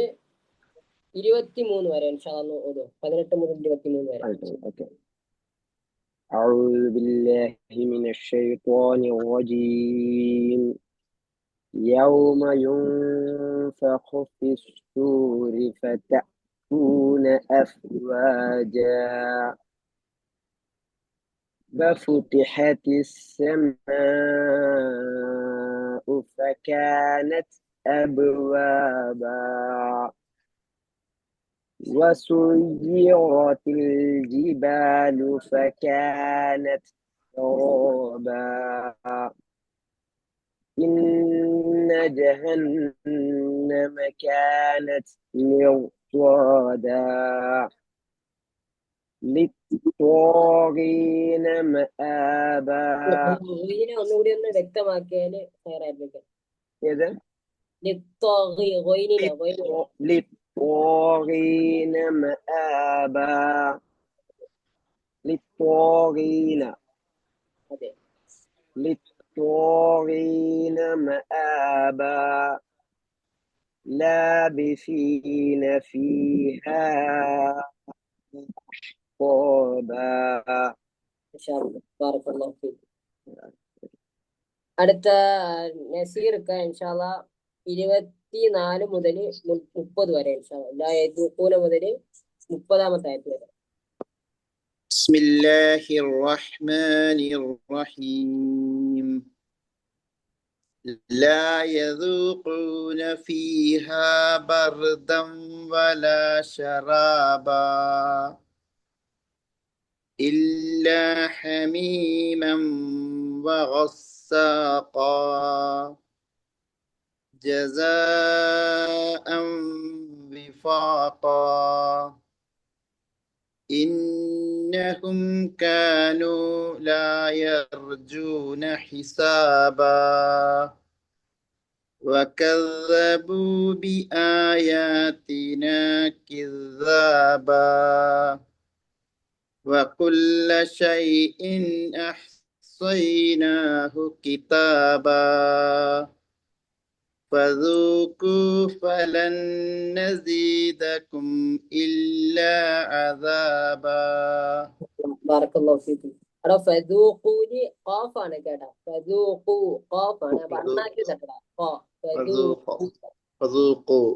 23 വരെ ഇൻഷാല്ലാ ഓതും. 18 മുതൽ 23 വരെ. ഓക്കെ. أعوذ بالله من الشيطان الرجيم. يوم ينفخ في الصور فتأتون أفواجا وفتحت السماء فكانت أبوابا وسيرت الجبال فكانت سرابا إن جهنم كانت مرصادا للطاغين مآبا. ഒന്നുകൂടി ഒന്ന് വ്യക്തമാക്കിയാല് തയ്യാറായിരിക്കും. ഏത്? للطاغين مآبا. للطاغين. അതെ. للطاغين مآبا لابثين فيها أحقابا. അടുത്ത നസീർക്ക് ഇൻഷാല്ലാ 24 മുതൽ 30 വരെ ഇൻഷാല്ലാ. മുതൽ 30-ാമത്തെ ആയത്ത് വരെ. بسم الله الرحمن الرحيم. لا يذوقون فيها بردا ولا شرابا إلا حميما وغساقا جزاء وفاقا إنهم كانوا لا يرجون حسابا وكذبوا بآياتنا كذابا وكل شيء أحصيناه كتابا فذوقوا فلن نزيدكم إلا عذابا. ബാറക്കല്ലാഹു ഫീക്കും. അവിടെ ഫദൂഖൂനി ഖാഫാണ് കേട്ടാ. ഫദൂഖു ഖാഫാണ്. അപ്പൊ അണ്ണാക്കി തട്ടടാ. فذوقوا فذوقوا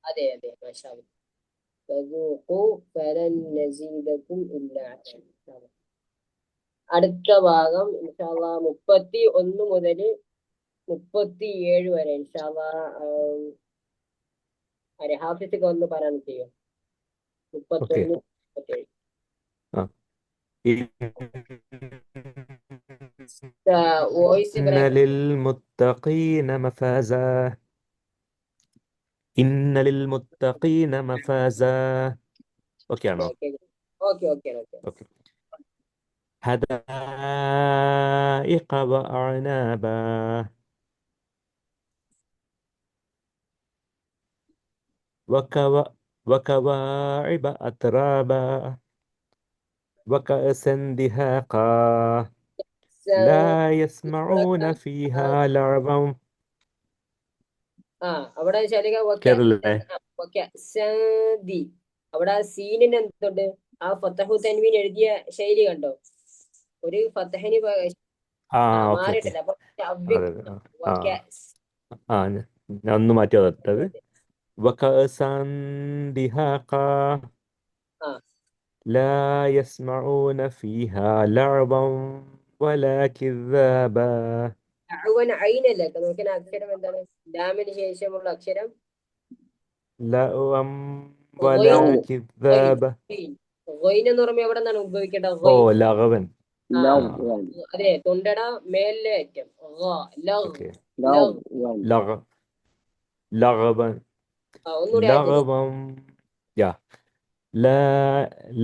അതെ അതെ മാഷാ അല്ലാഹ്. ഫദൂഖു ഫലൻ നസീദകും ഇല്ലാ അദാബ. അടുത്ത ഭാഗം ഇൻഷാ അല്ലാഹ് 31 മുതൽ 37 വരെ ഇൻഷാ അല്ലാഹ് ഹാഫിസൊക്കെ ഒന്ന് പറയാൻ ചെയ്യോ? 31 37 വോയിസ് إن للمتقين مفازا إن للمتقين مفازا ഓക്കെ ആണോ? ഓക്കെ. ഓക്കെ. حدائق وأعنابا وكواعب أترابا وكأسا دهاقا لا يسمعون فيها لغوا അവിടെ കേരളല്ലേ? അവിടെ സീനിന് എന്തുണ്ട്? ആ ഫത്തഹു തൻവീൻ എഴുതിയ ശൈലി കണ്ടോ? ഒരു ഫത്തഹിന് മാറിയിട്ടില്ല. അപ്പൊ ഞാൻ ഒന്ന് മാറ്റി വന്നിട്ടത് وكأسا دهاقا لا يسمعون فيها لغوا ولا كذابا. ഐനല്ലേ നോക്കുന്ന അക്ഷരം എന്താണ്? ലാമിന് ശേഷമുള്ള അക്ഷരം لغوا ولا كذابا. എന്ന് പറയുമ്പോ എവിടെ നിന്നാണ് ഉപയോഗിക്കേണ്ടത്? ഓ ലഗവൻ. അതെ, തൊണ്ടട മേലെ അറ്റം. لغوا لغوا يا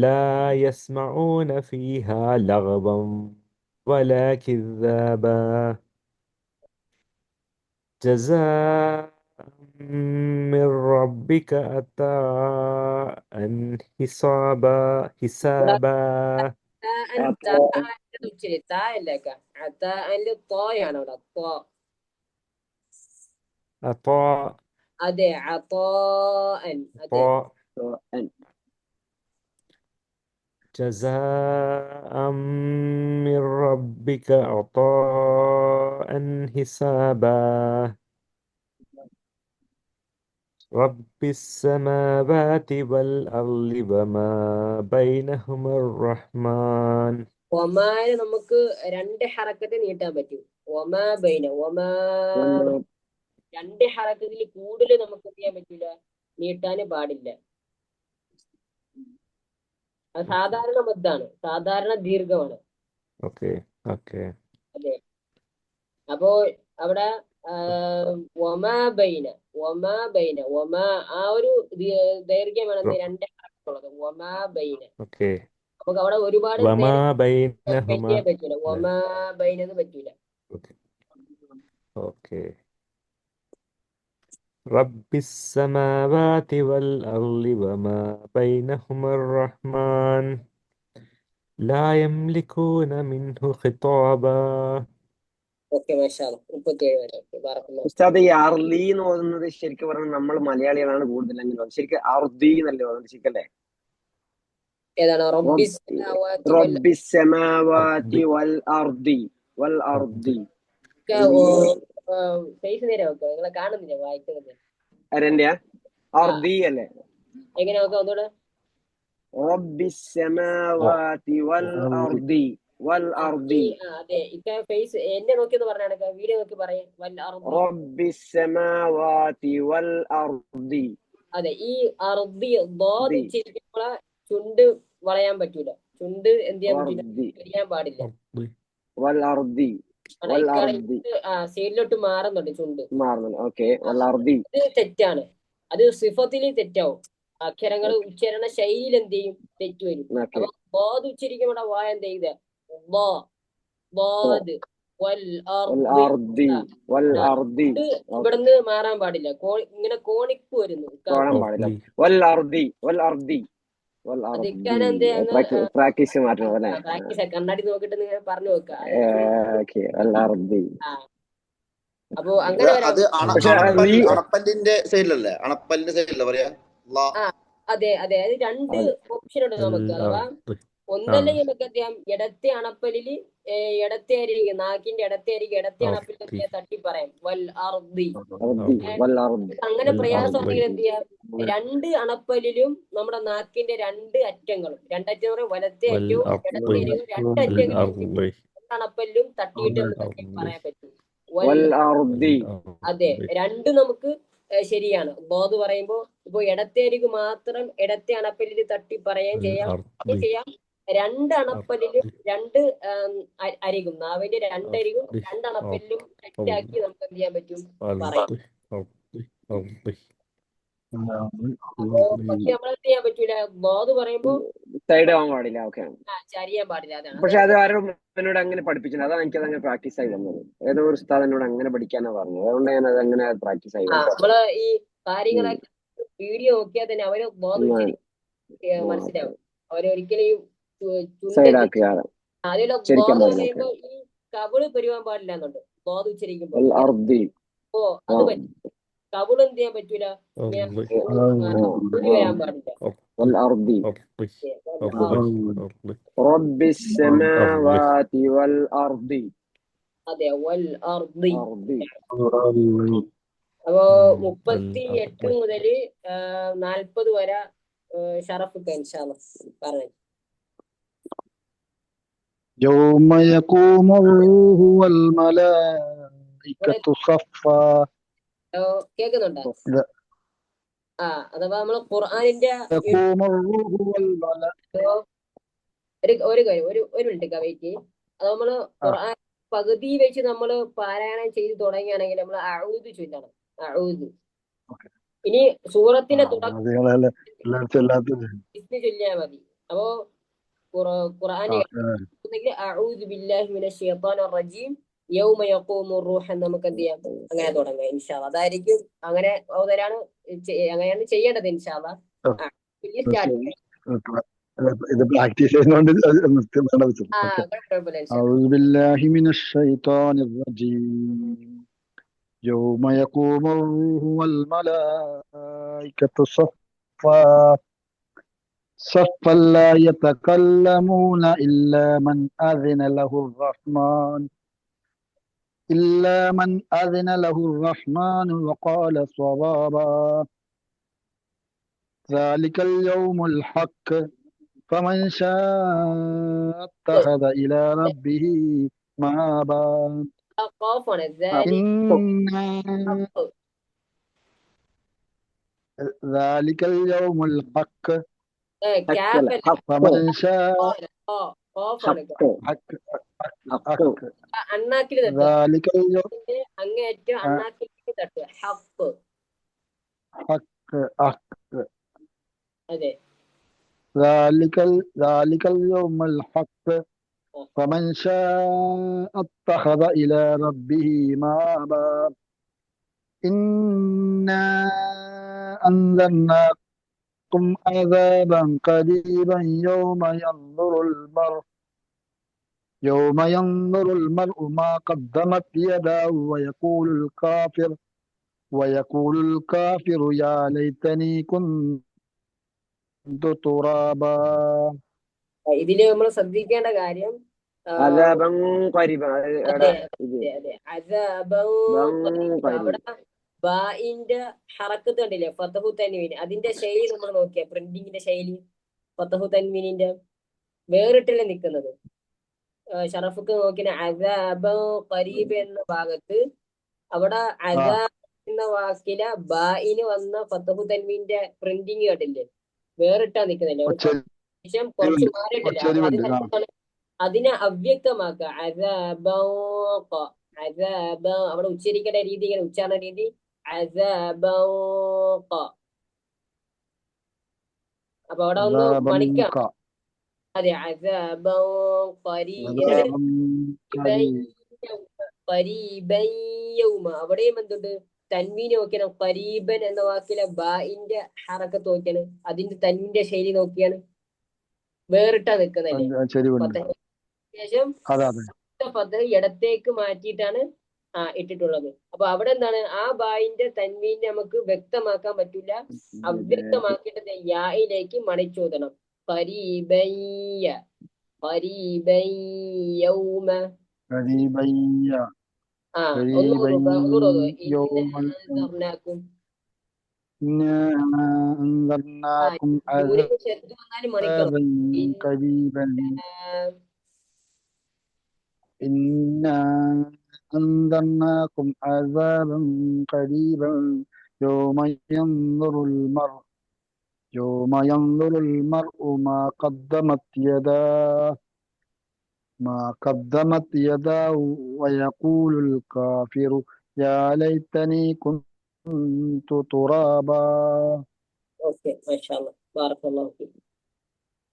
لا يسمعون فيها لغوا ولا كذابا جزاء من ربك عطاء حسابا عطاء അതെ جزاء من ربك عطاء حسابا رب السماوات والأرض وما بينهما الرحمن. ഒമാന് നമുക്ക് 2 ഹറക്കത്ത് നീട്ടാൻ പറ്റും. ഒമാ ബൈന ഒമാ 2 ഹറക്കത്തിൽ കൂടുതൽ നമുക്ക് എന്ത് ചെയ്യാൻ പറ്റില്ല, നീട്ടാന് പാടില്ല. അത് സാധാരണ മദ്ദാണ്, സാധാരണ ദീർഘമാണ്. അതെ. അപ്പോ അവിടെ ഒമാ ബൈന ആ ഒരു ദൈർഘ്യമാണ് 2 ഹറക്കത്തുള്ളത്. ഒമാ ബൈന. നമുക്ക് അവിടെ ഒരുപാട് പറ്റൂല. ഒമാ ബൈന എന്ന് പറ്റൂല. رب السماوات والأرض وما بينهما الرحمن لا يملكون منه خطابا. ഉസ്താദ് ഈ അർലി എന്ന് പറയുന്നത് ശരിക്കും പറഞ്ഞാൽ നമ്മൾ മലയാളികളാണ് കൂടുതൽ അങ്ങനെ ശരിക്കും അർദി എന്നല്ലേ പറയുന്നത് ശരിക്കല്ലേ? റബ്ബിസ്സമാവാതി വൽ അർദി നിങ്ങളെ കാണുന്നില്ല വായിക്കുന്നത്. ആരെന്റെയാ? അർദി അല്ലേ? എങ്ങനെ നോക്കാം ഒന്നുകൂടെ? റബ്ബിസ്സമാവാതി വൽ അർദി. അതെ, ഫേസ് എന്നെ നോക്കിയെന്ന് പറഞ്ഞാണ്, വീഡിയോ നോക്കി പറയാം. റബ്ബിസ്സമാവാതി വൽ അർദി. അതെ, ഈ അർദി ഉച്ചരിക്കുമ്പോൾ ചുണ്ട് വളയാൻ പറ്റൂല. ചുണ്ട് എന്ത് ചെയ്യാൻ പറ്റില്ല, ചെയ്യാൻ പാടില്ല. സൈഡിലോട്ട് മാറുന്നുണ്ട് ചുണ്ട്. ഇത് തെറ്റാണ്. അത് സിഫത്തില് തെറ്റാവും. അക്ഷരങ്ങൾ ഉച്ചാരണ ശൈലിയിൽ എന്ത് ചെയ്യും, തെറ്റ് വരും. അപ്പൊ ബാദ് ഉച്ചരിക്കുമ്പോൾ വായ എന്ത് ചെയ്ത ഇവിടുന്ന് മാറാൻ പാടില്ല. ഇങ്ങനെ കോണിക്ക് വരുന്നു. അതിക്കാൻ എന്ത് അങ്ങ് പ്രാക്ടീസ് മാറ്റണം അല്ലേ? പ്രാക്ടീസ് കണ്ണാടി നോക്കിട്ട് നിങ്ങൾ പറഞ്ഞു വെക്കുക. ഓക്കെ. വൽ-അർദി. അപ്പൊ അങ്ങനെ അത് പക്ഷെ അണപ്പല്ലിന്റെ സൈഡിലല്ലേ? അണപ്പല്ലിന്റെ സൈഡിലല്ലേ പറയാ? അതെ അതെ, അത് രണ്ട് ഓപ്ഷൻ ഉണ്ട് നമുക്ക്. അഥവാ ഒന്നല്ലെങ്കിൽ നമുക്ക് എന്ത് ചെയ്യാം, ഇടത്തെ അണപ്പല്ലില് ഇടത്തെ അരികെ നാക്കിന്റെ ഇടത്തെ അരികെ ഇടത്തെ അണപ്പല്ലിൽ തട്ടി പറയാം വൽ-അർദി. അങ്ങനെ പ്രയാസം ഉണ്ടെങ്കിൽ എന്ത് ചെയ്യാം, രണ്ട് അണപ്പല്ലിലും നമ്മുടെ നാക്കിന്റെ രണ്ട് അറ്റങ്ങളും, രണ്ടറ്റം എന്ന് പറയുമ്പോൾ വലത്തെ അറ്റവും ഇടത്തെ അരികവും രണ്ടറ്റങ്ങളും അണപ്പല്ലും തട്ടിയിട്ട് നമുക്ക് പറയാൻ പറ്റും വൽ-അർദി. അതെ, രണ്ടും നമുക്ക് ശരിയാണ്. ബോധ് പറയുമ്പോ ഇപ്പൊ ഇടത്തെ അരികു മാത്രം ഇടത്തെ അണപ്പല്ലിൽ തട്ടി പറയാൻ ചെയ്യാം. രണ്ട് അണപ്പല്ലിലും രണ്ട് അരികും, നാവിന്റെ രണ്ടരികും രണ്ടണപ്പല്ലിലും സെറ്റാക്കി നമുക്ക് എന്ത് ചെയ്യാൻ പറ്റും, പറയാം. പക്ഷെ നമ്മളെന്ത് ചെയ്യാൻ പറ്റൂല, ബോധ് പറയുമ്പോ സൈഡ് ആവാൻ പാടില്ല. ഓക്കെ. ചരിയാൻ പാടില്ല. അതാണ്. പക്ഷെ അത് ആരും എന്നോട് അങ്ങനെ പഠിപ്പിച്ചില്ല. അതാണ് എനിക്കത് അങ്ങനെ പ്രാക്ടീസ് ആയി വന്നത്. ഏതോ ഒരു ഉസ്താദ് എന്നോട് അങ്ങനെ പഠിക്കാനാ പറഞ്ഞത്. അതുകൊണ്ട് ഞാൻ അത് അങ്ങനെ പ്രാക്ടീസ് ആയി വന്നത്. നമ്മള് ഈ കാര്യങ്ങളൊക്കെ വീഡിയോ നോക്കിയാൽ തന്നെ അവര് ബോധം മനസ്സിലാവും. അവരൊരിക്കലും സൈഡാക്കുക. അതിലുള്ള ബോധം പറയുമ്പോ ഈ കവിള് പെരുവാൻ പാടില്ല എന്നുണ്ട് ബോധം ഉച്ചരിക്കുമ്പോ. അത് പറ്റും. കവിള് എന്ത് ചെയ്യാൻ പറ്റൂല, വരാൻ പാടില്ല. അതെ, വൽ-അർദി. അപ്പോ 38 മുതൽ 40 വരെ ഷറഫ് ഇൻഷാ അല്ലാഹ് പറഞ്ഞു. يوم يقوم الروح والملائكة صفا. കേൾക്കുന്നുണ്ടോ? അഥവാ നമ്മള് ഖുർആനിന്റെ ഒരു മിനിറ്റ് വെയിറ്റ്. അത് നമ്മള് ഖുർആൻ പകുതി വെച്ച് നമ്മള് പാരായണം ചെയ്ത് തുടങ്ങിയാണെങ്കിൽ നമ്മൾ അഊദ് ചൊല്ലണം. അഊദ്. ഇനി സൂറത്തിന്റെ തുടക്കം ചൊല്ലിയാൽ മതി. അപ്പോ ഖുർആന്റെ അഊദു ബില്ലാഹി മിനശ് ശൈത്വാനിർ റജീം യൗമ യഖൂമുർ റൂഹ് എന്ന് നമുക്ക് എന്ത് ചെയ്യാം, അങ്ങനെ തുടങ്ങാം ഇൻഷാ അല്ലാഹ്. അതായിരിക്കും അങ്ങനെ അങ്ങനെയാണ് ചെയ്യേണ്ടത് ഇൻഷാ അല്ലാഹ്. ഇത് പ്രാക്ടീസ് ചെയ്യുന്നോണ്ട് أعوذ بالله من الشيطان الرجيم يوم يقوم الروح والملائكة صفا صفا لا يتكلمون إلا من أذن له الرحمن وقال صوابا ذلك اليوم الحق فمن شاء اتخذ إلى ربه مآبا ذلك اليوم الحق فمن شاء അണ്ണാക്കിൽ ذلك اليوم അങ്ങേറ്റം അണ്ണാക്കിൽ തട്ടുക. ഹഖ്. അതെ. ذلك اليوم الحق فمن شاء اتخذ إلى ربه مآبا إنا أنذرناكم عذابا قريبا يوم ينظر المرء ما قدمت يداه ويقول الكافر يا ليتني كنت ترابا. ഇതില് നമ്മൾ ശ്രദ്ധിക്കേണ്ട കാര്യം അവിടെ ബാഇന്റെ ഹറക്കത്ത് കണ്ടില്ലേ, ഫതഹു തൻവീൻ. അതിന്റെ ശൈലി നമ്മൾ നോക്കിയ പ്രിന്റിങ്ങിന്റെ ശൈലി ഫതഹു തൻവീനിന്റെ വേറിട്ടല്ലേ നിൽക്കുന്നത്. ഷറഫുക്ക് നോക്കിയ അദാബൻ ഖരീബ് എന്ന ഭാഗത്ത് അവിടെ അദാബ് എന്ന വാക്കിലെ ബാഇന് വന്ന ഫതഹു തൻവീന്റെ പ്രിന്റിങ് കണ്ടില്ലേ, വേറിട്ടാ നിൽക്കുന്നില്ലേ, കുറച്ച് മാറിയിട്ടില്ല. അതിനെ അവ്യക്തമാക്കുക. അവിടെ ഉച്ചരിക്കേണ്ട രീതി, ഇങ്ങനെ ഉച്ചാരണ രീതി അപ്പൊ അവിടെ ഒന്ന് മണിക്കാം. അതെ, അവിടെയും എന്തുണ്ട്, തൻവീന് നോക്കിയാണ്. ഖരീബൻ എന്ന വാക്കിലെ ബാഇന്റെ ഹറക്കത്ത് നോക്കിയാണ്, അതിന്റെ തൻവീന്റെ ശൈലി നോക്കിയാണ് വേറിട്ടാ നിൽക്കുന്നല്ലേ. ചെരിവുണ്ട്. ഫതഹ് ശേഷം അതെ അതെ. ഫതഹ് ഇടത്തേക്ക് മാറ്റിയിട്ടാണ് ഇട്ടിട്ടുള്ളത്. അപ്പൊ അവിടെ എന്താണ് ആ ബായിന്റെ തൻവീനെ നമുക്ക് വ്യക്തമാക്കാൻ പറ്റില്ല. അവ്യക്തമാക്കിയിട്ട് യായിലേക്ക് മണിച്ചോദനം. ഖരീബയ്യ യൗമ. ഖരീബയ്യ ഒന്നുകൂടെ യൗമൻ ഇന്നക്കും ഇന്നാ അൻദർനാകും യൂനിന് ശബ്ദം വന്നാലും മണിക്കണം. അദാബൻ ഖരീബൻ ഇന്നാ അൻദർനാകും അദാബൻ ഖരീബൻ യൗമ യൻദുറുൽ മർഉ മാ قدمت يداه ويقول الكافر يا ليتني كنت ترابا. ഓക്കെ, മാഷാഅല്ലാ, ബാറക്കല്ലാഹു ഫീക്.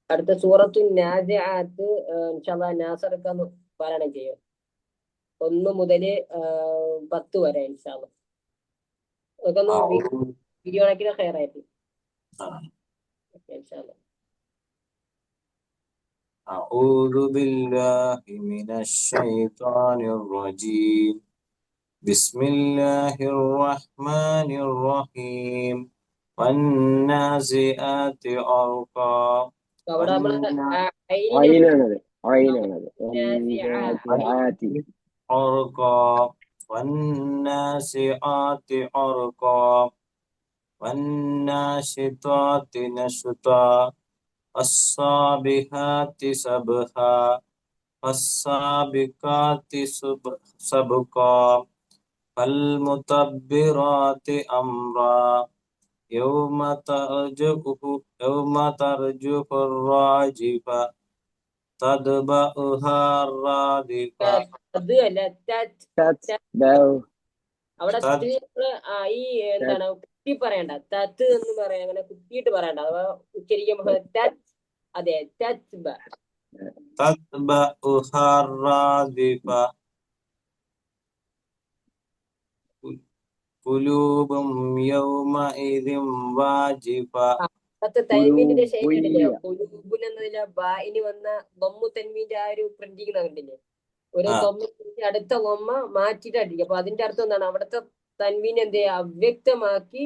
അടുത്ത സൂറത്തു നാസിആത്ത് ഇൻഷാ അല്ലാഹ് നാസർക്ക് ഒന്ന് പാരായണം ചെയ്യും. 1 മുതൽ 10 വരെ ഇൻഷാ അല്ലാഹ്. അതൊന്ന് വീഡിയോ ആക്കിയാൽ ഖൈറായിട്ട്. ഓക്കെ ഇൻഷാ അല്ലാഹ്. أعوذ بالله من الشيطان الرجيم. بسم الله الرحمن الرحيم. والنازعات غرقا. അവിടെ നമ്മള് അയിനാണത് غرقا. والنازعات غرقا. والناشطات نشطا. الصابحات سبحا. فالسابقات سبقا. فالمتبرات أمرا. يوم ترجف الراجفة. تتبعها الرادفة. അത് അല്ല അവിടെ ഈ എന്താണ് കുത്തി പറയണ്ട. തത്ത് എന്ന് പറയാം, അങ്ങനെ കുത്തിയിട്ട് പറയണ്ട. അഥവാ ഉച്ചരിക്കുമ്പോ അതെ تتبعها الرادفة. قلوب يومئذ واجفة. തൻവീനിന്റെ ശൈലി ഉണ്ടല്ലോ. കുലൂബുൻ എന്നതിലെ ബായിന് വന്ന ദമ്മു തൻവീന്റെ ആ ഒരു പ്രിന്റിങ് കണ്ടില്ലേ. ഒരു ദമ്മ അടുത്ത ദമ്മ മാറ്റിയിട്ട് അടിക്കുക. അപ്പൊ അതിന്റെ അർത്ഥം എന്താണ്? അവിടുത്തെ തൻവീൻ എന്ത് ചെയ്യുക? അവ്യക്തമാക്കി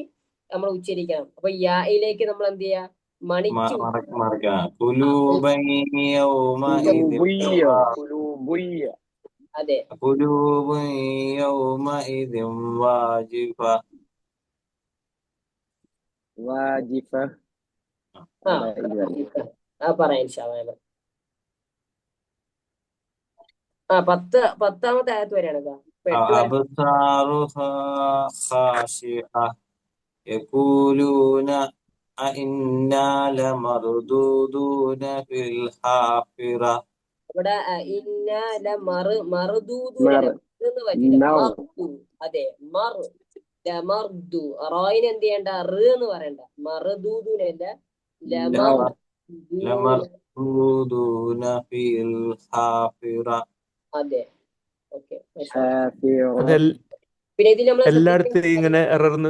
നമ്മൾ ഉച്ചരിക്കണം. അപ്പൊ യായിലേക്ക് നമ്മൾ എന്ത് ചെയ്യുക? മണിച്ചു. അതെ, പറയാം ഇൻഷാ അല്ലാഹ്. 10ാമത്തെ ആയത്ത് വരെയാണ്. أبصارها خاشعة يقولون أئنا لمردودون في الحافرة. ഇവിടെ അതെ മർദു. റോയിന് എന്ത് ചെയ്യണ്ട? എന്ന് പറയണ്ട. മർദൂദൂനല്ല, لمردودون في الحافرة. അതെ. ഓക്കെ, പിന്നെ ഇതിൽ നമ്മൾ എല്ലായിടത്തും ഇങ്ങനെ എറർന്ന്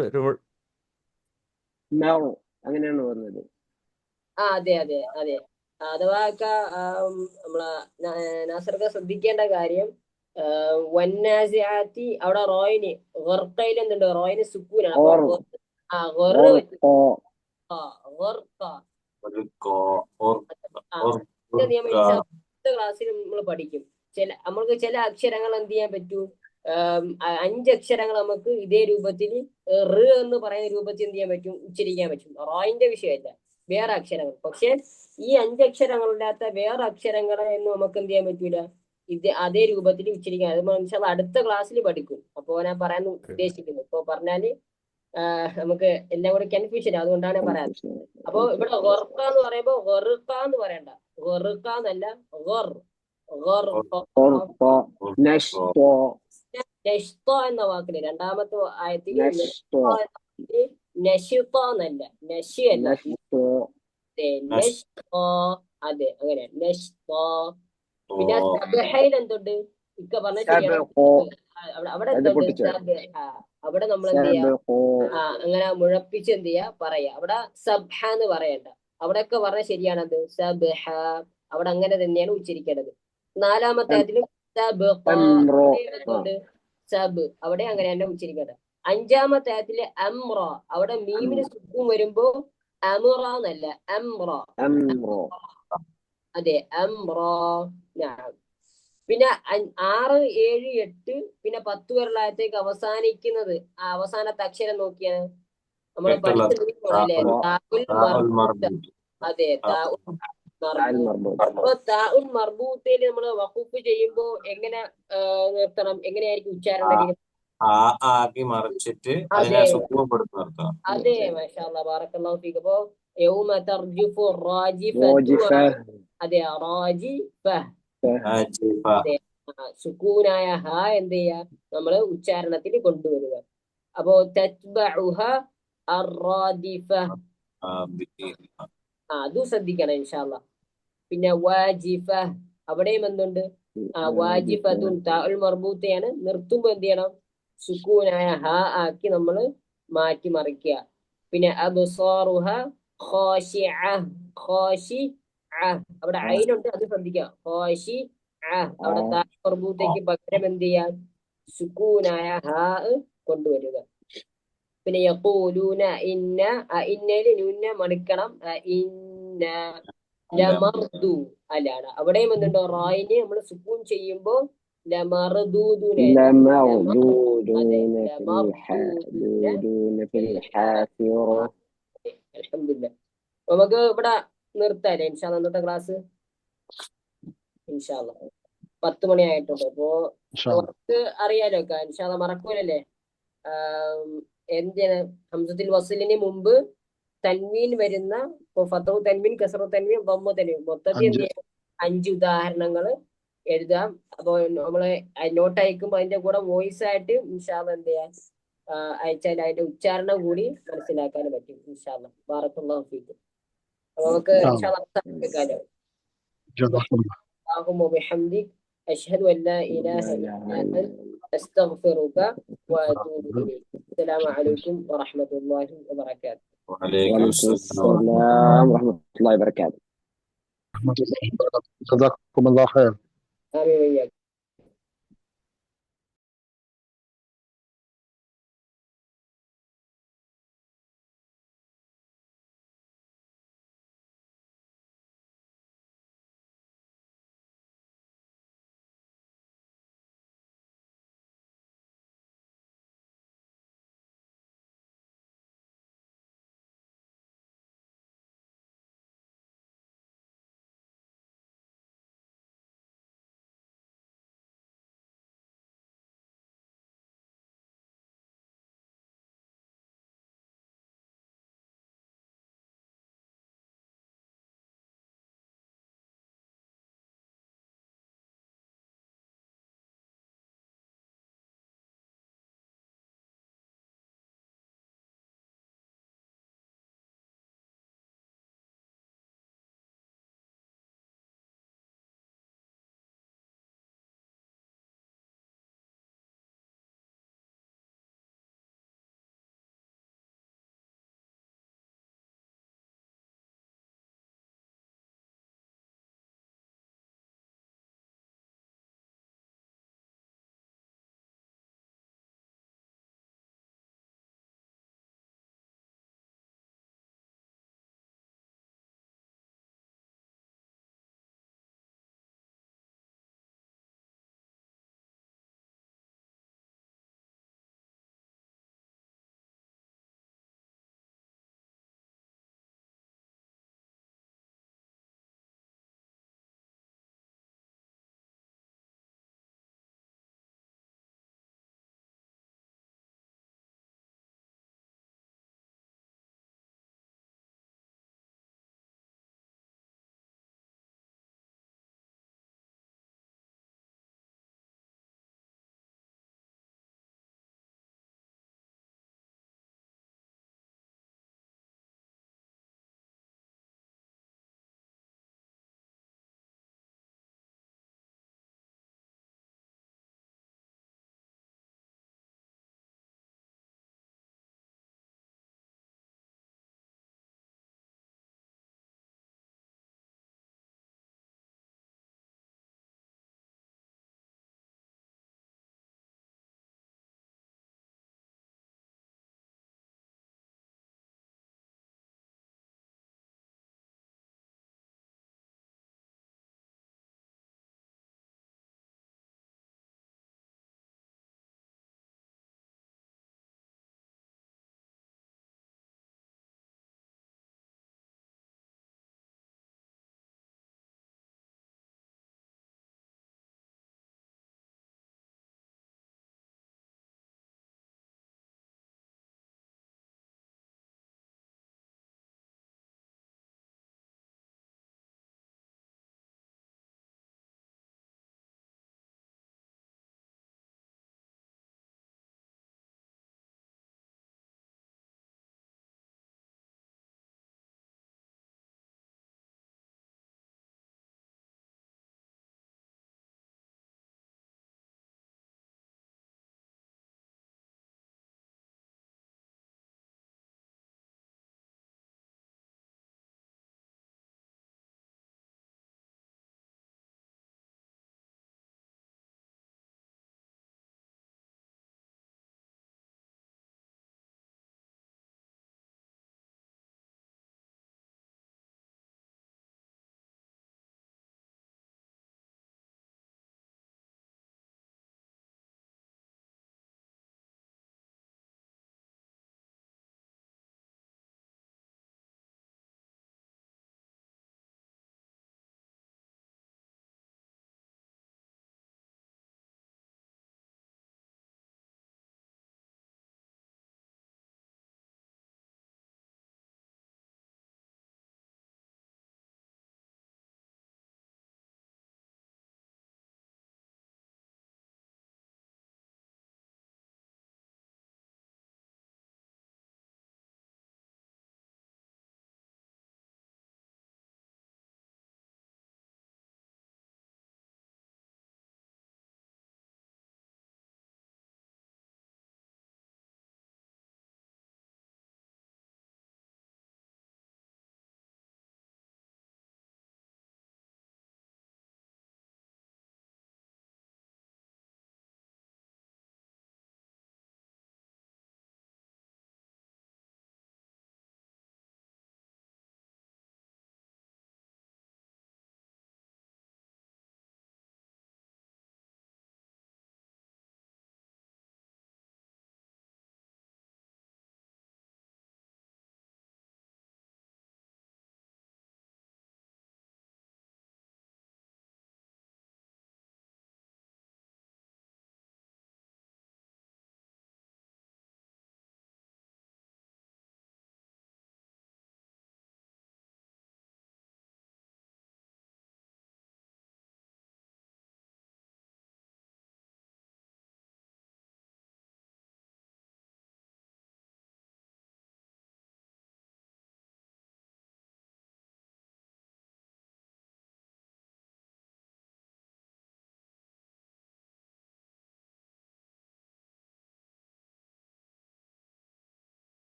അങ്ങനെയാണ് പറഞ്ഞത്. അതെ അതെ അതെ. അഥവാ നമ്മളെ നാസർക്ക ശ്രദ്ധിക്കേണ്ട കാര്യം, വന്നാസിആത്തി അവിടെ റോയിന് ഗർഖയിൽ എന്തുണ്ട്? റോയിന് സുക്കൂനാണ്. നിയമം അടുത്ത ക്ലാസ്സിൽ നമ്മൾ പഠിക്കും. നമ്മൾക്ക് ചില അക്ഷരങ്ങൾ എന്ത് ചെയ്യാൻ പറ്റൂ? 5 അക്ഷരങ്ങൾ നമുക്ക് ഇതേ രൂപത്തിൽ എന്ന് പറയുന്ന രൂപത്തിൽ എന്ത് ചെയ്യാൻ പറ്റും? ഉച്ചരിക്കാൻ പറ്റും. റോയിന്റെ വിഷയമല്ല, വേറെ അക്ഷരങ്ങൾ. പക്ഷെ ഈ 5 അക്ഷരങ്ങളില്ലാത്ത വേറെ അക്ഷരങ്ങളെ എന്ന് നമുക്ക് എന്ത് ചെയ്യാൻ പറ്റൂല? അതേ രൂപത്തിൽ ഉച്ചരിക്കാൻ. അത് മനസ്സിലാവും, അടുത്ത ക്ലാസ്സിൽ പഠിക്കും. അപ്പോ ഞാൻ പറയാൻ ഉദ്ദേശിക്കുന്നു. ഇപ്പൊ പറഞ്ഞാല് നമുക്ക് എല്ലാം കൂടെ കൺഫ്യൂഷൻ, അതുകൊണ്ടാണ് പറയാൻ. അപ്പൊ ഇവിടെ ഗൊർക്ക എന്ന് പറയുമ്പോ ഗൊറുക്ക എന്ന് പറയണ്ട. ഗൊറുക്ക എന്നല്ല, എന്ന വാക്കില് 2ാമത്തെ ആയത്തിൽ നഷിത്ത എന്നല്ല, നഷിയല്ല, അതെ അങ്ങനെ നഷ്ത. പിന്നെ സബഹയിൽ എന്തുണ്ട്? ഇക്ക പറഞ്ഞ ശരിയാണ്. അവിടെ എന്തുണ്ട്? അവിടെ നമ്മൾ എന്ത് ചെയ്യാ? അങ്ങനെ മുഴപ്പിച്ച് എന്ത് ചെയ്യാ? പറയാ. അവിടെ സബ്ഹ എന്ന് പറയണ്ട. അവിടെയൊക്കെ പറഞ്ഞ ശരിയാണത്. സബ്ഹ അവിടെ അങ്ങനെ തന്നെയാണ് ഉച്ചരിക്കേണ്ടത്. നാലാമത്തെ ആയത്തിലും സബ്ഖ അംറോ. എന്തുണ്ട്? സബ് അവിടെ അങ്ങനെ തന്നെ ഉച്ചരിക്കേണ്ടത്. അഞ്ചാമത്തെ ആയത്തില് അംറ അവിടെ മീമിന് സുക്കൂൻ വരുമ്പോ അമുറ എന്നല്ല അംറ. അംറോ. അതെ അംറ. നഅം. പിന്നെ 6, 7, 8 പിന്നെ 10 വരെയുള്ള ആയത്തേക്ക് അവസാനിക്കുന്നത് ആ അവസാനത്തെ അക്ഷരം നോക്കിയാണ് നമ്മൾ എട്ടുള്ളത് പഠിച്ചില്ലേ? താഉൽ താഉൽ മർബൂത്ത. മർബൂത്ത്. അതെ താഉൽ താൽ മർബൂത്ത്. മർബൂത്ത്. അപ്പൊ താഉൽ മർബൂത്തയിൽ നമ്മൾ വഖൂഫ് ചെയ്യുമ്പോ എങ്ങനെ നിർത്തണം? എങ്ങനെയായിരിക്കും ഉച്ചാരണം? ആക്കി മറിച്ചിട്ട് അതിനെ അതെ സുഖപ്പെടുത്തി നിർത്തണം. അതെ മാഷാ അല്ലാഹ് ബാറക്കല്ലാഹു ഫീക. അപ്പോ യൗമ തർജുഫു റാജിഫത്തു. റോജിഫ. അതെ റാജിഫ. ആജിഫ. അതെ സുക്കൂനായ ഹ എന്ത് ചെയ്യാ നമ്മള് ഉച്ചാരണത്തിൽ കൊണ്ടുവരിക. അപ്പോ തത്ബഉഹ അർറാദിഫ. അതും ശ്രദ്ധിക്കണം ഇൻഷാ അല്ലാഹ്. പിന്നെ വാജിഫ അവിടെയും എന്തുണ്ട്? വാജിഫത്തുൻ താഉൽ മർബൂത്തയാണ്. നിർത്തുമ്പോ എന്ത് ചെയ്യണം? സുക്കൂനായ ഹ ആക്കി നമ്മൾ മാറ്റി മറിക്കുക. പിന്നെ അബ്സാറുഹ ഖാശിഅ. ഖാശിഅ അവിടെ ഐനുണ്ട്, അത് ശ്രദ്ധിക്കുക. ഖാശിഅ അവിടെ താഉൽ മർബൂത്തയ്ക്ക് പകരം എന്ത് ചെയ്യാം? സുക്കൂനായ ഹ കൊണ്ടുവരിക. പിന്നെ യഖൂലൂന ഇന്ന ഇന്നയില് നൂന മണിക്കണം. ഇന്ന ലമർദു അല്ലാണ്. അവിടെയും എന്തുണ്ടോ? റായിന് നമ്മൾ സുക്കൂൻ ചെയ്യുമ്പോ ലമർദൂദുന. അതെ അൽഹംദുലില്ലാ. നമുക്ക് ഇവിടെ നിർത്താല്ലേ ഇൻഷാ അല്ലാഹ് ഇന്നത്തെ ക്ലാസ്? ഇൻഷാ അല്ലാഹ് 10 മണി ആയിട്ടുണ്ട്. അപ്പോ അവർക്ക് അറിയാലോ ഇൻഷാ അല്ലാഹ് മറക്കൂലല്ലേ? എന്തിന് ഹംസത്തുൽ വസ്ലിന് മുമ്പ് തൻവീൻ വരുന്ന ഫതഹു തൻവീൻ, കസ്റു തൻവീൻ, ദമ്മു തൻവീൻ മൊത്തത്തിൽ എന്ത് ചെയ്യാം? 5 ഉദാഹരണങ്ങൾ എഴുതാം. അപ്പൊ നമ്മള് നോട്ട് അയക്കുമ്പോ അതിന്റെ കൂടെ വോയിസ് ആയിട്ട് ഇൻഷാ അല്ലാഹ് എന്ത് ചെയ്യാം അയച്ചാൽ അതിന്റെ ഉച്ചാരണം കൂടി മനസ്സിലാക്കാൻ പറ്റും ഇൻഷാ അല്ലാഹ്. ബാറക്കല്ലാഹു ഫീക്കും. അപ്പൊ നമുക്ക് ഇൻഷാ അല്ലാഹ് കേൾക്കാലോ. اللهم وبحمدك أشهد أن لا إله إلا أنت أستغفرك وأتوب إليك. السلام عليكم ورحمة الله وبركاته. وعليكم السلام ورحمة الله وبركاته. جزاكم الله خير. آمين وإياك.